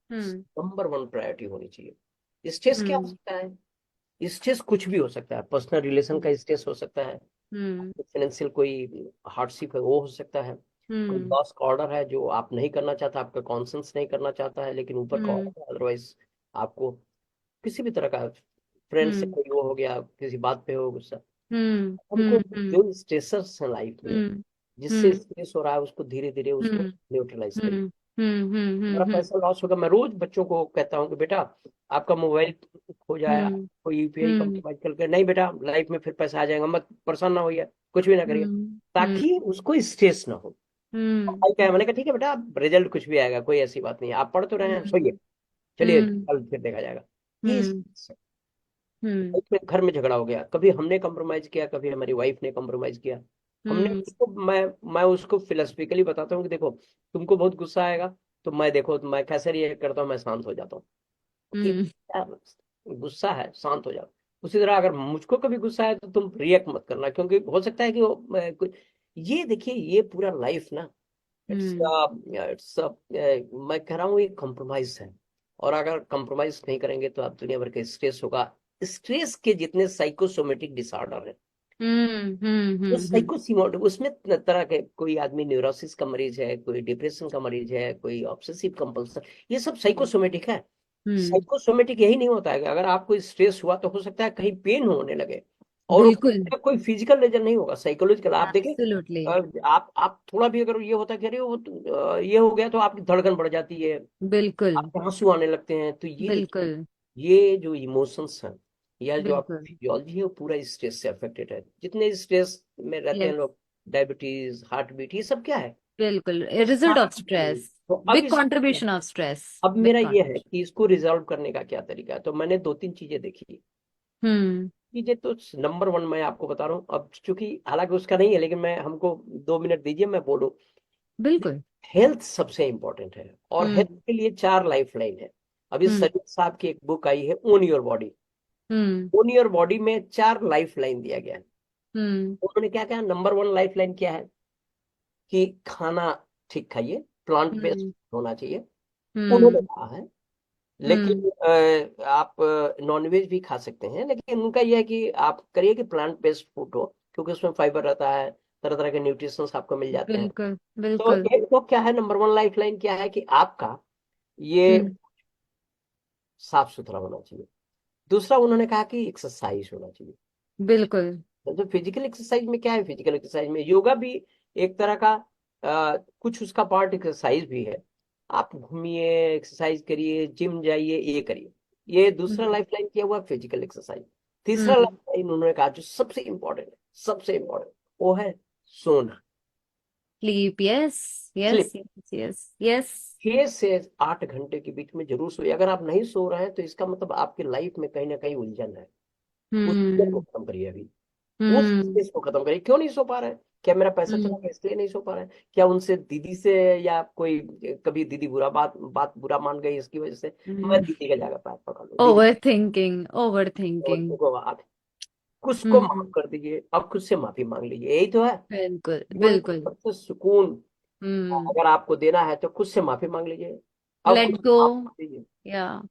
हम्म नंबर वन प्रायोरिटी होनी चाहिए। स्ट्रेस क्या हो हम्म सकता है? स्ट्रेस कुछ भी हो सकता है, पर्सनल रिलेशन का स्ट्रेस हो सकता है, हम्म फाइनेंशियल कोई हार्डशिप है वो हो सकता है, कोई हम्म बॉस का ऑर्डर है जो आप नहीं करना चाहता, आपका कॉन्सेंस नहीं करना चाहता है, लेकिन ऊपर का हम्म ऑर्डर है, अदरवाइज आपको किसी भी तरह का, फ्रेंड से हम्म कोई वो हो गया, किसी बात पे हो गुस्सा, हम्म हमको हम्म हम्म जो स्ट्रेसर्स हैं लाइफ में, हम्म जिससे हम्म स्ट्रेस हो रहा है, उसको धीरे धीरे उसको हम्म न्यूट्रलाइज करिए। हम्म हमारा पैसा लॉस होगा, मैं रोज बच्चों को कहता हूँ कि बेटा आपका मोबाइल खो जाए, हम्म कोई यूपीआई हम्म कम्प्रोमाइज करके, नहीं बेटा लाइफ में फिर पैसा आ जाएगा, मत परेशान ना होइए, कुछ भी ना करिए, हम्म ताकि उसको स्ट्रेस ना हो। हम्म भाई क्या है, मैंने कहा ठीक है बेटा, रिजल्ट कुछ भी आएगा, कोई ऐसी बात नहीं है, आप पढ़ तो रहे हैं, सोइए, चलिए हम्म कल फिर देखा जाएगा। ये हम्म हम्म लाइफ में घर में झगड़ा हो गया, कभी हमने कम्प्रोमाइज किया, कभी हमारी वाइफ ने कम्प्रोमाइज किया, हमने हम्म उसको, मैं उसको फिलोसफिकली बताता हूँ कि देखो, तुमको बहुत गुस्सा आएगा, तो मैं देखो मैं कैसे रिएक्ट करता हूँ, मैं शांत हो जाता हूँ कि हम्म यार, गुस्सा है, शांत हो जाओ। उसी तरह अगर मुझको कभी गुस्सा है तो तुम रिएक्ट मत करना, क्योंकि हो सकता है कि वो ये देखिए, ये पूरा लाइफ ना, इट्स हम्म इट्स मैं कह रहा हूँ ये कॉम्प्रोमाइज है, और अगर कॉम्प्रोमाइज नहीं करेंगे तो आप दुनिया भर के स्ट्रेस होगा। स्ट्रेस के जितने साइकोसोमेटिक डिसऑर्डर है, वो साइकोसिमोटिक, उसमें तरह के, कोई आदमी न्यूरोसिस का मरीज है, कोई डिप्रेशन का मरीज है, कोई ऑब्सेसिव कंपल्सन, ये सब साइकोसोमेटिक है। हम्म साइकोसोमेटिक यही नहीं होता है कि अगर आपको स्ट्रेस हुआ तो हो सकता है कहीं पेन होने लगे, और बिल्कुल। उसका कोई फिजिकल रीजन नहीं होगा, साइकोलॉजिकल। आप देखें, एब्सोल्युटली। आप थोड़ा भी अगर ये होता है कि अरे वो ये हो गया, तो आपकी धड़कन बढ़ जाती है, बिल्कुल आपके आंसू आने लगते हैं, तो ये देखिए, बिल्कुल। ये जो इमोशंस हैं, या जो आपकी बिल्कुल। फिजियोलॉजी है वो पूरा स्ट्रेस से अफेक्टेड है। जितने स्ट्रेस में रहते हैं यस। लोग, डायबिटीज, हार्ट बीट, ये सब क्या है? बिल्कुल, रिजल्ट ऑफ सारे। स्ट्रेस। तो बिग कंट्रीब्यूशन ऑफ स्ट्रेस। अब बिग मेरा ये है कंट्रीब्यूशन। कि इसको रिजॉल्व करने का क्या तरीका है। तो मैंने दो तीन चीजें देखी। हम्म। चीजें तो नंबर वन मैं आपको बता रहा हूँ, अब चूंकि हालांकि उसका नहीं है, लेकिन मैं हमको 2 मिनट दीजिए मैं बोलूँ। बिल्कुल। हेल्थ सबसे इंपॉर्टेंट है, और हेल्थ हम्म। के लिए 4 लाइफ लाइन है। अभी हम्म। सलीम साहब की एक बुक आई है, own your body. Hmm. Own your body में 4 लाइफ लाइन दिया गया है। हम्म। उन्होंने क्या कहा, नंबर वन लाइफ लाइन क्या है कि खाना ठीक खाइए, प्लांट बेस्ड हम्म। होना चाहिए। उन्होंने हम्म। कहा है, हम्म। लेकिन आप नॉनवेज भी खा सकते हैं, लेकिन उनका यह है कि आप करिए कि प्लांट बेस्ड फूड हो, क्योंकि उसमें फाइबर रहता है, तरह तरह के न्यूट्रिशंस आपको मिल जाते हैं। बिल्कुल। तो बिल्कुल। एक तो क्या है, नंबर वन लाइफ लाइन क्या है कि आपका ये हम्म। साफ सुथरा होना चाहिए। दूसरा उन्होंने कहा कि एक्सरसाइज होना चाहिए। बिल्कुल। तो फिजिकल एक्सरसाइज में क्या है, फिजिकल एक्सरसाइज में योगा भी एक तरह का कुछ उसका पार्ट एक्सरसाइज भी है। आप घूमिए, एक्सरसाइज करिए, जिम जाइए, ये करिए। ये दूसरा हम्म। लाइफ लाइन किया हुआ फिजिकल एक्सरसाइज। तीसरा हम्म। लाइफ लाइन उन्होंने कहा जो सबसे इंपॉर्टेंट है, सबसे इंपॉर्टेंट, वो है सोना। Sleep. Yes. Yes, slip. Yes, yes, yes. 6 से 8 घंटे के बीच में जरूर सोइए। अगर आप नहीं सो रहे हैं तो इसका मतलब आपकी लाइफ में कहीं ना कहीं उलझन है। उस उलझन को हम्म। खत्म करिए अभी। उस हम्म। स्ट्रेस को खत्म करिए। क्यों नहीं सो पा रहे हैं? क्या मेरा पैसा चला हम्म। गया इसलिए नहीं सो पा रहे हैं? क्या उनसे दीदी से, या कोई कभी दीदी बुरा बात बात बुरा मान गई इसकी वजह से? मैं दीदी का जाकर पैर पकड़ लूं, दीदी ओवर थिंकिंग, ओवर और थिंकिंग। देखो आप खुद को माफ हम्म। कर दीजिए, अब खुद से माफी मांग लीजिए, यही तो है बिल्कुल। जीवन का बिल्कुल। सबसे सुकून। हम्म। अगर आपको देना है तो खुद से माफी मांग लीजिए, अब खुद लेट से गो। माफ कर दीजिए, या।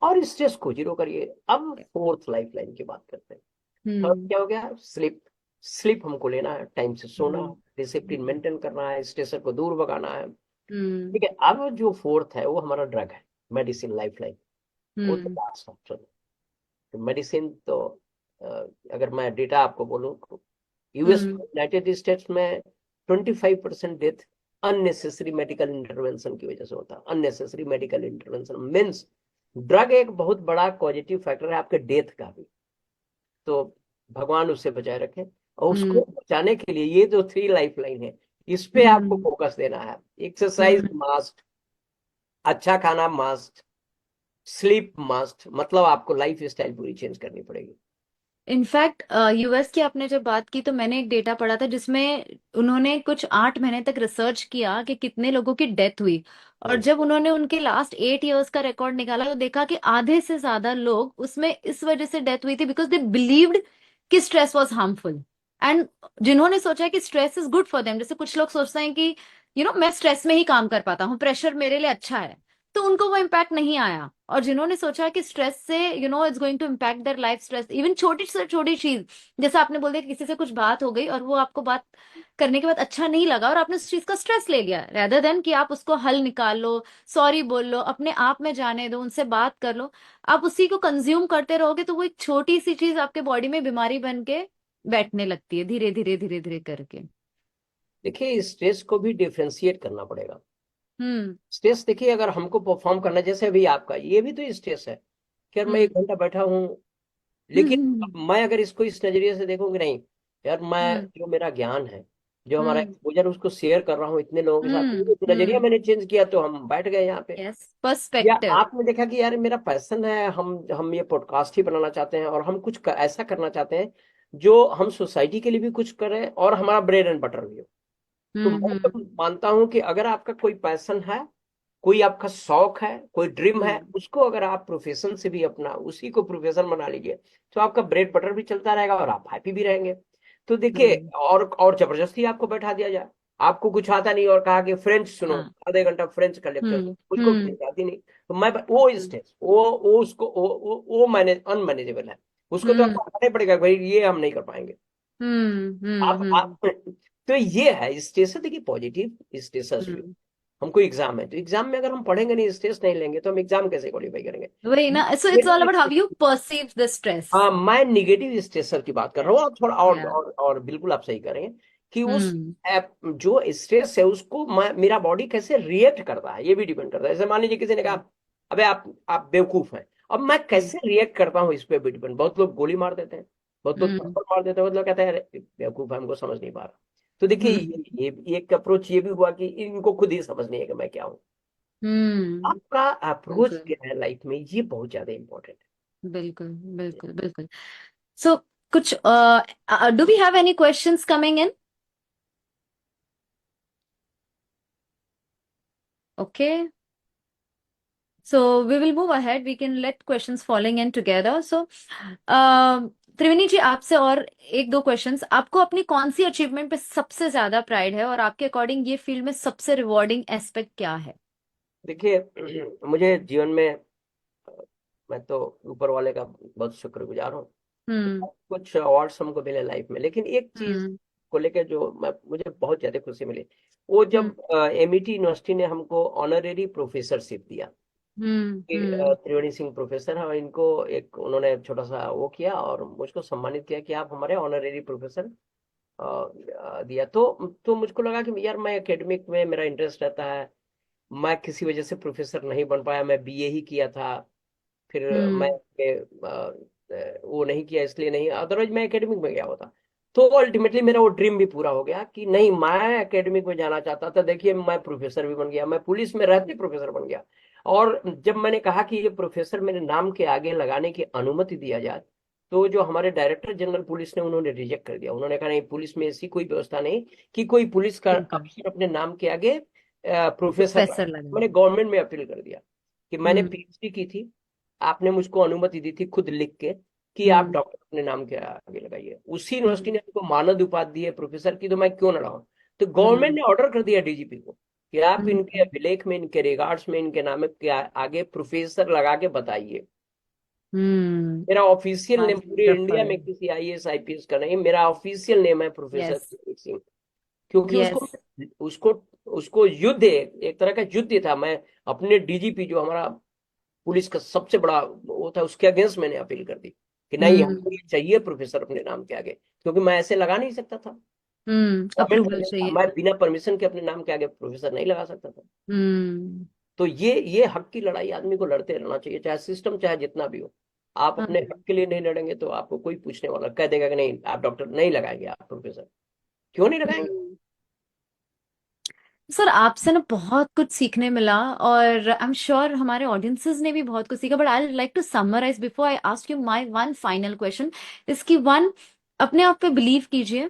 और स्ट्रेस को जीरो करिए। अब फोर्थ लाइफ लाइन की बात करते हैं। थर्ड हम्म। क्या हो गया, स्लिप। स्लिप हमको लेना है, टाइम से सोना, हम्म। डिसिप्लिन मेंटेन करना है, स्ट्रेस को दूर भगाना है। हम्म। ठीक है, अब जो फोर्थ है वो हमारा ड्रग है, मेडिसिन लाइफ लाइन। वो तो हम्म। लास्ट ऑप्शन है। तो मेडिसिन तो अ, अगर मैं डेटा आपको बोलूं, यूएस हम्म। यूनाइटेड स्टेट्स में 25% डेथ अननेसेसरी मेडिकल इंटरवेंशन की वजह से होता है। Unnecessary medical intervention means drug एक बहुत बड़ा पॉजिटिव फैक्टर है आपके डेथ का भी। तो भगवान उससे बचाए रखे, और उसको हम्म। बचाने के लिए ये जो 3 लाइफ लाइन है, इस पे आपको हम्म। फोकस देना है। एक्सरसाइज हम्म। मस्ट, अच्छा खाना मस्ट, स्लीप मस्ट, मतलब आपको लाइफ स्टाइल पूरी चेंज करनी पड़ेगी। इनफैक्ट यूएस की आपने जब बात की तो मैंने एक डेटा पढ़ा था जिसमें उन्होंने कुछ 8 महीने तक रिसर्च किया कि कितने लोगों की डेथ हुई। और हम्म। जब उन्होंने उनके लास्ट 8 इयर्स का रिकॉर्ड निकाला तो देखा कि आधे से ज्यादा लोग उसमें इस वजह से डेथ हुई थी बिकॉज दे बिलीव्ड कि स्ट्रेस वाज हार्मफुल। एंड जिन्होंने सोचा कि stress is good for them, जैसे कुछ लोग सोचते हैं कि मैं स्ट्रेस में ही काम कर पाता हूँ, प्रेशर मेरे लिए अच्छा है, तो उनको वो इम्पैक्ट नहीं आया। और जिन्होंने सोचा कि स्ट्रेस से it's going to impact their life, stress even छोटी से छोटी चीज, जैसे आपने बोल दिया कि किसी से कुछ बात हो गई और वो आपको बात करने के बाद अच्छा नहीं लगा और आपने उस चीज का स्ट्रेस ले लिया, रेदर देन कि आप उसको हल निकाल लो, सॉरी बोल लो, अपने आप में जाने दो, उनसे बात कर लो, आप उसी को कंज्यूम करते रहोगे तो वो एक छोटी सी चीज आपके बॉडी में बीमारी बन के बैठने लगती है, धीरे धीरे धीरे धीरे करके। देखिए, स्ट्रेस को भी डिफ्रेंशिएट करना पड़ेगा। हम्म। स्ट्रेस देखिए, अगर हमको परफॉर्म करना है, जैसे अभी आपका ये भी तो स्ट्रेस है कि यार मैं हम्म। 1 घंटा बैठा हूँ, लेकिन हम्म। मैं अगर इसको इस नजरिए से देखूं कि नहीं यार, मैं हम्म। जो मेरा ज्ञान है, जो हमारा हम्म। एक्सपोजर, उसको शेयर कर रहा हूँ इतने लोगों के साथ, तो हम्म। ये नजरिया मैंने चेंज किया तो हम बैठ गए यहाँ पे। यस, या पर्सपेक्टिव। आपने देखा कि यार मेरा पैशन है, हम ये पॉडकास्ट ही बनाना चाहते हैं, और हम कुछ ऐसा करना चाहते हैं जो हम सोसाइटी के लिए भी कुछ करें और हमारा ब्रेड एंड बटर भी हो। तो हम्म। मैं हम्म। तो मानता हूं कि अगर आपका कोई पैशन है, कोई आपका शौक है, कोई ड्रीम है, हम्म। उसको अगर आप प्रोफेशन से भी अपना उसी को प्रोफेशन बना लीजिए, तो आपका ब्रेड बटर भी चलता रहेगा और आप हैप्पी भी रहेंगे। तो देखिए, हम्म। और जबरदस्ती आपको बैठा दिया जाए, आपको कुछ आता नहीं और कहा कि फ्रेंच सुनो, हाँ। आधे घंटा फ्रेंच का लेक्चर, हम्म। मुझको हम्म। फ्रेंच आती नहीं, तो मैं वो हम्म। स्टेज वो उसको वो मैनेज अनमैनेजेबल है। उसको तो हम्म। आपको हटाना ही पड़ेगा भाई, ये हम नहीं कर पाएंगे। हम्म। हम्म। आप तो ये है स्ट्रेस है। देखिए, पॉजिटिव स्ट्रेस भी। हम्म। हमको एग्जाम है, तो एग्जाम में अगर हम पढ़ेंगे नहीं, स्ट्रेस नहीं लेंगे, तो हम एग्जाम कैसे क्वालिफाई करेंगे? वही ना, so it's all about how you perceive the stress. हाँ, मैं निगेटिव स्ट्रेसर की बात कर रहा हूँ। आप थोड़ा या। और बिल्कुल आप सही करेंगे कि उस हम्म। जो स्ट्रेस है उसको मेरा बॉडी कैसे रिएक्ट करता है, ये भी डिपेंड करता है। जैसे मान लीजिए किसी ने कहा, अबे आप बेवकूफ हैं, अब मैं हम्म, कैसे रिएक्ट करता हूँ इस पे भी डिपेंड। बहुत लोग गोली मार देते हैं, बहुत लोग हम्म, थप्पड़ मार देते हैं, बहुत लोग कहते हैं अरे बेवकूफ है, हमको समझ नहीं पा रहा। तो देखिए हम्म, ये एक अप्रोच ये भी हुआ कि इनको खुद ही समझ नहीं है कि मैं क्या हूँ। हम्म, आपका अप्रोच बिल्कुल, क्या है लाइफ में, ये बहुत ज्यादा इंपॉर्टेंट बिल्कुल, बिल्कुल, बिल्कुल। सो कुछ do we have any questions coming in? Okay, so we will move ahead. We can let questions falling in together. So त्रिवेणी जी, आपसे और एक दो क्वेश्चंस। आपको अपनी कौन सी अचीवमेंट पे सबसे ज्यादा प्राइड है, और आपके अकॉर्डिंग ये फील्ड में सबसे रिवॉर्डिंग एस्पेक्ट क्या है? है। देखिए मुझे जीवन में मैं तो ऊपर वाले का बहुत शुक्रगुजार हूँ कि हम्म, कुछ अवार्ड्स हमको मिले लाइफ में, लेकिन एक चीज हम्म, को लेकर जो मुझे बहुत ज्यादा खुशी मिली, वो हम्म, जब एमईटी यूनिवर्सिटी ने हमको ऑनरेरी प्रोफेसरशिप दिया हम्म, कि हम्म, त्रिवेणी सिंह प्रोफेसर है, और इनको एक उन्होंने छोटा सा वो किया और मुझको सम्मानित किया कि आप हमारे ऑनरेरी प्रोफेसर दिया। तो मुझको लगा कि यार मैं एकेडमिक में मेरा इंटरेस्ट रहता है, मैं किसी वजह से प्रोफेसर नहीं बन पाया, मैं बीए ही किया था, फिर मैं हम्म, वो नहीं किया इसलिए नहीं, अदरवाइज मैं एकेडमिक में गया होता। तो अल्टीमेटली मेरा वो ड्रीम भी पूरा हो गया कि नहीं, मैं एकेडमिक में जाना चाहता था, देखिए मैं प्रोफेसर भी बन गया, मैं पुलिस में रहते प्रोफेसर बन गया। और जब मैंने कहा कि ये प्रोफेसर मेरे नाम के आगे लगाने की अनुमति दिया जाए, तो जो हमारे डायरेक्टर जनरल पुलिस ने, उन्होंने रिजेक्ट कर दिया। उन्होंने कहा नहीं, पुलिस में ऐसी कोई व्यवस्था नहीं कि कोई पुलिस का बिल्कुल, अफसर अपने नाम के आगे प्रोफेसर प्रोफेसर लगाए। लगा। मैंने गवर्नमेंट में अपील कर दिया कि मैंने हम्म, पीएचडी की थी, आपने मुझको अनुमति दी थी खुद लिख के कि आप हम्म, डॉक्टर अपने नाम के आगे लगाइए, उसी यूनिवर्सिटी हम्म, ने हमको मानद उपाधि दी है प्रोफेसर की, तो मैं क्यों ना लगाऊं। तो गवर्नमेंट हम्म, ने ऑर्डर कर दिया डीजीपी को कि आप इनके हम्म, अभिलेख में, इनके रिकॉर्ड्स में, इनके नाम के आगे प्रोफेसर लगा के बताइए। हम्म। मेरा ऑफिशियल नेम पूरे इंडिया वंडरफुल। में किसी आईएएस आईपीएस का नहीं, मेरा ऑफिशियल नेम है प्रोफेसर यस, कुलदीप सिंह। क्योंकि उसको यस। उसको उसको युद्ध है, एक तरह का युद्ध था। मैं अपने डीजीपी, जो हमारा पुलिस का सबसे बड़ा वो था, उसके अगेंस्ट मैंने अपील कर दी कि नहीं, हमको हम्म, ये चाहिए प्रोफेसर अपने नाम के आगे, क्योंकि मैं ऐसे लगा नहीं सकता था। हम्म, गवर्नमेंट अप्रूवल का चाहिए। मैं बिना परमिशन के अपने नाम के आगे प्रोफेसर नहीं लगा सकता था। हम्म, तो ये हक की लड़ाई आदमी को लड़ते रहना चाहिए, चाहे सिस्टम चाहे जितना भी हो। आप हाँ। अपने हक के लिए नहीं लड़ेंगे तो आपको कोई पूछने वाला कह देगा कि नहीं, आप डॉक्टर नहीं लगाएंगे, आप प्रोफेसर क्यों नहीं लगाएंगे। हम्म। सर, आपसे ना बहुत कुछ सीखने मिला, और आई एम श्योर हमारे ऑडियंसेस ने भी बहुत कुछ सीखा। But I like to summarise before I ask you my one final question. इसकी वन, अपने आप पे बिलीव कीजिए।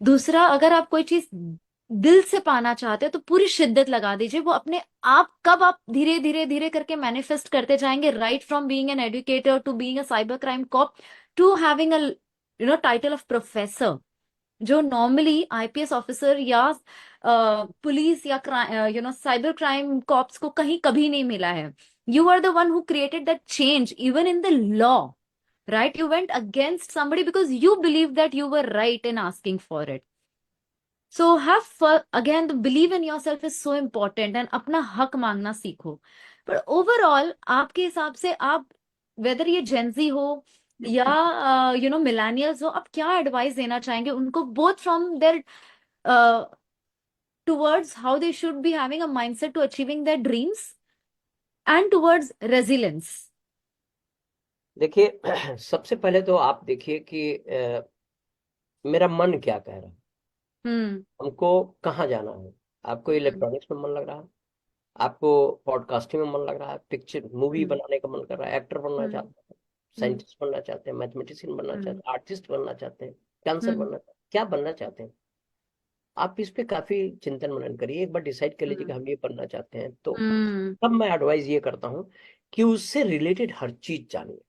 दूसरा, अगर आप कोई चीज दिल से पाना चाहते हो तो पूरी शिद्दत लगा दीजिए। वो अपने आप, कब आप धीरे धीरे धीरे करके मैनिफेस्ट करते जाएंगे, right from being an educator to being a cyber crime cop to having a title of professor, जो नॉर्मली आईपीएस ऑफिसर या पुलिस या साइबर क्राइम कॉप्स को कहीं कभी नहीं मिला है। You are the one who created that change even in the law, right? You went against somebody because you believed that you were right in asking for it. So again, the believe in yourself is so important, and अपना हक मांगना सीखो। पर overall आपके हिसाब से आप, weather ये जेंजी हो या मिलेनियल्स हो, आप क्या एडवाइस देना चाहेंगे उनको, both from their towards how they should be having a mindset to achieving their dreams and towards resilience? देखिए सबसे पहले तो आप देखिए कि मेरा मन क्या कह रहा है, हम्म, हमको कहाँ जाना है। आपको हम्म, इलेक्ट्रॉनिक्स में मन लग रहा है, आपको पॉडकास्टिंग में मन लग रहा है, पिक्चर मूवी हम्म, बनाने का मन कर रहा है, एक्टर बनना हम्म, चाहते हैं, हम्म, साइंटिस्ट बनना चाहते हैं, मैथमेटिशियन बनना हम्म, चाहते हैं, आर्टिस्ट बनना चाहते हैं, डांसर हम्म, बनना चाहते हैं, क्या बनना चाहते हैं, आप इस पे काफी चिंतन मनन करिए, एक बार डिसाइड कर लीजिए कि हम्म, हम ये बनना चाहते हैं। तो हम्म, तब मैं एडवाइस ये करता हूँ कि उससे रिलेटेड हर चीज जानिए,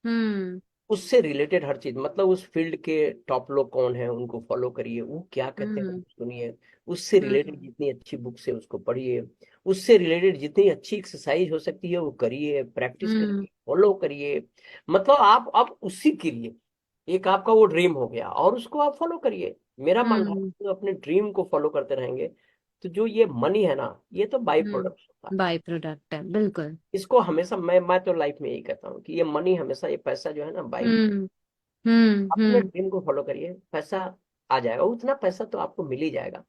हम्म, उससे रिलेटेड हर चीज, मतलब उस फील्ड के टॉप लोग कौन हैं उनको फॉलो करिए, वो क्या कहते हैं हम्म, वो सुनिए, उससे रिलेटेड हम्म, जितनी अच्छी बुक्स है उसको पढ़िए, उससे रिलेटेड जितनी अच्छी एक्सरसाइज हो सकती है वो करिए, प्रैक्टिस हम्म, करिए, फॉलो करिए। मतलब आप उसी के लिए, एक आपका वो ड्रीम हो गया और उसको आप फॉलो करिए। मेरा मानना है हम्म, कि अपने ड्रीम को फॉलो करते रहेंगे तो जो ये मनी है ना, ये तो बाई प्रोडक्ट होता है। बाय प्रोडक्ट है, बिल्कुल। इसको हमेशा मैं तो लाइफ में यही कहता हूँ कि ये मनी हमेशा, ये पैसा जो है ना, बाई, हम्म, हम्म, अपने हम्म, ड्रीम को फॉलो करिए, पैसा आ जाएगा, उतना पैसा तो आपको मिल ही जाएगा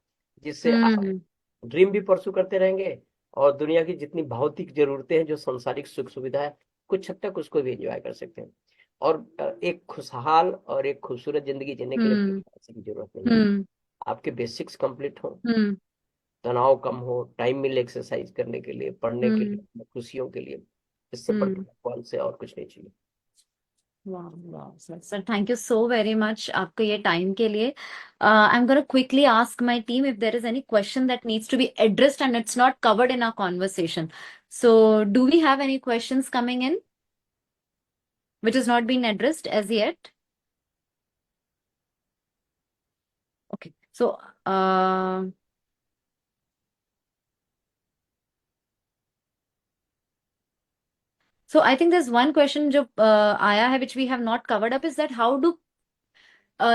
जिससे आप हम्म, ड्रीम भी परसू करते रहेंगे और दुनिया की जितनी भौतिक जरूरतें हैं, जो सांसारिक सुख सुविधा है, कुछ हद तक उसको भी एंजॉय कर सकते हैं। और एक खुशहाल और एक खूबसूरत जिंदगी जीने के लिए हम्म पैसे की जरूरत नहीं है। हम्म आपके बेसिक्स कंप्लीट हो, हम्म तनाव कम हो, टाइम मिले एक्सरसाइज करने के लिए, पढ़ने के हम्म लिए, खुशियों के लिए, इससे हम्म। बढ़कर कौन से और कुछ नहीं चाहिए। वाह वाह sir, sir thank you so very much आपके ये टाइम के लिए। I am gonna quickly ask my team if there is any question that needs to be addressed and it's not covered in our conversation. So do we have any questions coming in which has not been addressed as yet? Okay, so so I think there's one question जो आया है which we have not covered up, is that how do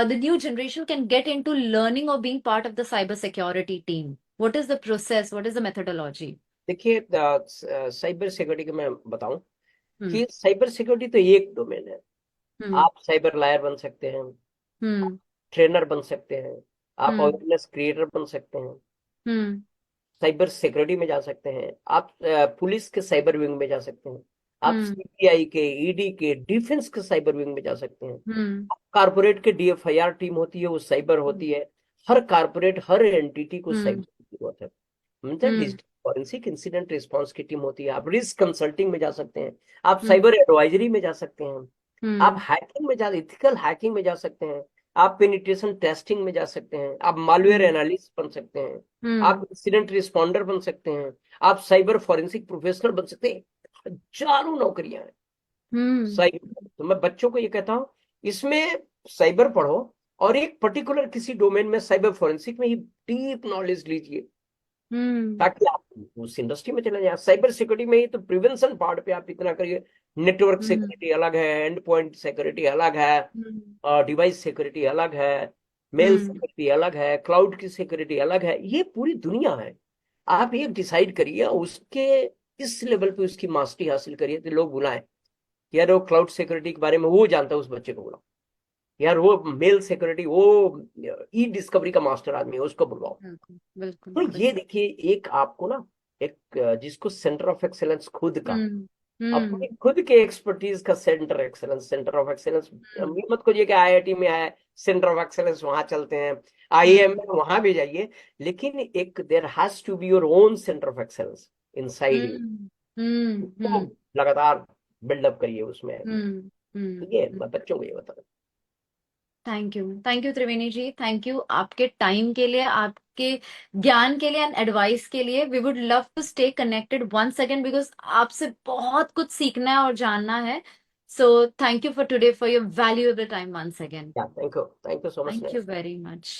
the new generation can get into learning or being part of the cyber security team? What is the process? What is the methodology? देखिए, cyber security का मैं बताऊं Hmm. कि cyber security तो एक domain है। Hmm. आप cyber lawyer बन सकते हैं, Hmm. ट्रेनर बन सकते हैं, आप Hmm. अवेयरनेस क्रिएटर बन सकते हैं, Hmm. साइबर सिक्योरिटी में जा सकते हैं, आप पुलिस के साइबर विंग में जा सकते हैं, आप Hmm. सीबीआई के, ईडी के, डिफेंस के साइबर विंग में जा सकते हैं, Hmm. कारपोरेट के डीएफआईआर टीम होती है, वो साइबर होती है। हर कारपोरेट, हर एंटिटी को Hmm. साइबर की जरूरत है। मतलब Hmm. Digital forensic incident response की टीम होती है। आप रिस्क कंसल्टिंग में जा सकते हैं, आप Hmm. साइबर एडवाइजरी में जा सकते हैं, आप Hmm. हैकिंग में जा, इथिकल हैकिंग में जा सकते हैं, आप पेनिट्रेशन टेस्टिंग में जा सकते हैं, आप मालवेयर Hmm. एनालिस्ट बन सकते हैं, Hmm. आप इंसिडेंट रिस्पॉन्डर बन सकते हैं, आप साइबर फॉरेंसिक प्रोफेशनल बन सकते हैं। हजारों नौकरियां हैं Hmm. साइबर। तो मैं बच्चों को ये कहता हूँ, इसमें साइबर पढ़ो और एक पर्टिकुलर किसी डोमेन में साइबर फोरेंसिक में ही डीप नॉलेज लीजिए, Hmm. ताकि आप उस इंडस्ट्री में चले जाए। साइबर सिक्योरिटी में ही तो प्रिवेंशन पार्ट पे आप इतना करिए। Network Hmm. सिक्योरिटी अलग है, एंड पॉइंट सिक्योरिटी अलग है, Hmm. डिवाइस सिक्योरिटी अलग है, मेल Hmm. सिक्योरिटी अलग है, क्लाउड की सिक्योरिटी अलग है। ये पूरी दुनिया है। आप एक डिसाइड करिए, उसके इस लेवल पे उसकी मास्टरी हासिल करिए तो लोग बुलाएं, यार वो क्लाउड सिक्योरिटी के बारे में वो जानता है, उस बच्चे को बुलाओ। यार वो मेल सिक्योरिटी, वो ई डिस्कवरी का मास्टर आदमी है, उसको बुलवाओ। बिल्कुल बिल्कुल तो ये बिल्कुल. देखिए, एक आपको ना, एक जिसको सेंटर ऑफ एक्सेलेंस खुद का, Hmm. अपने Hmm. खुद के एक्सपर्टीज का centre excellence, centre of excellence. Hmm. ये मत करिए कि आईआईटी में है सेंटर ऑफ एक्सेलेंस, वहां चलते हैं, आईएएम Hmm. में वहां भी जाइए, लेकिन एक there has to be your own centre of excellence inside you. Hmm. Hmm. उसको Hmm. लगातार बिल्डअप करिए उसमें। Hmm. Hmm. ये मैं बच्चों को ये बता रहा thank you Triveni ji, thank you आपके टाइम के लिए, आपके ज्ञान के लिए एंड एडवाइस के लिए. We would love to stay connected once again because आपसे बहुत कुछ सीखना है और जानना है. So thank you for today for your valuable time once again. हूँ। Thank you so thank you much. Very much.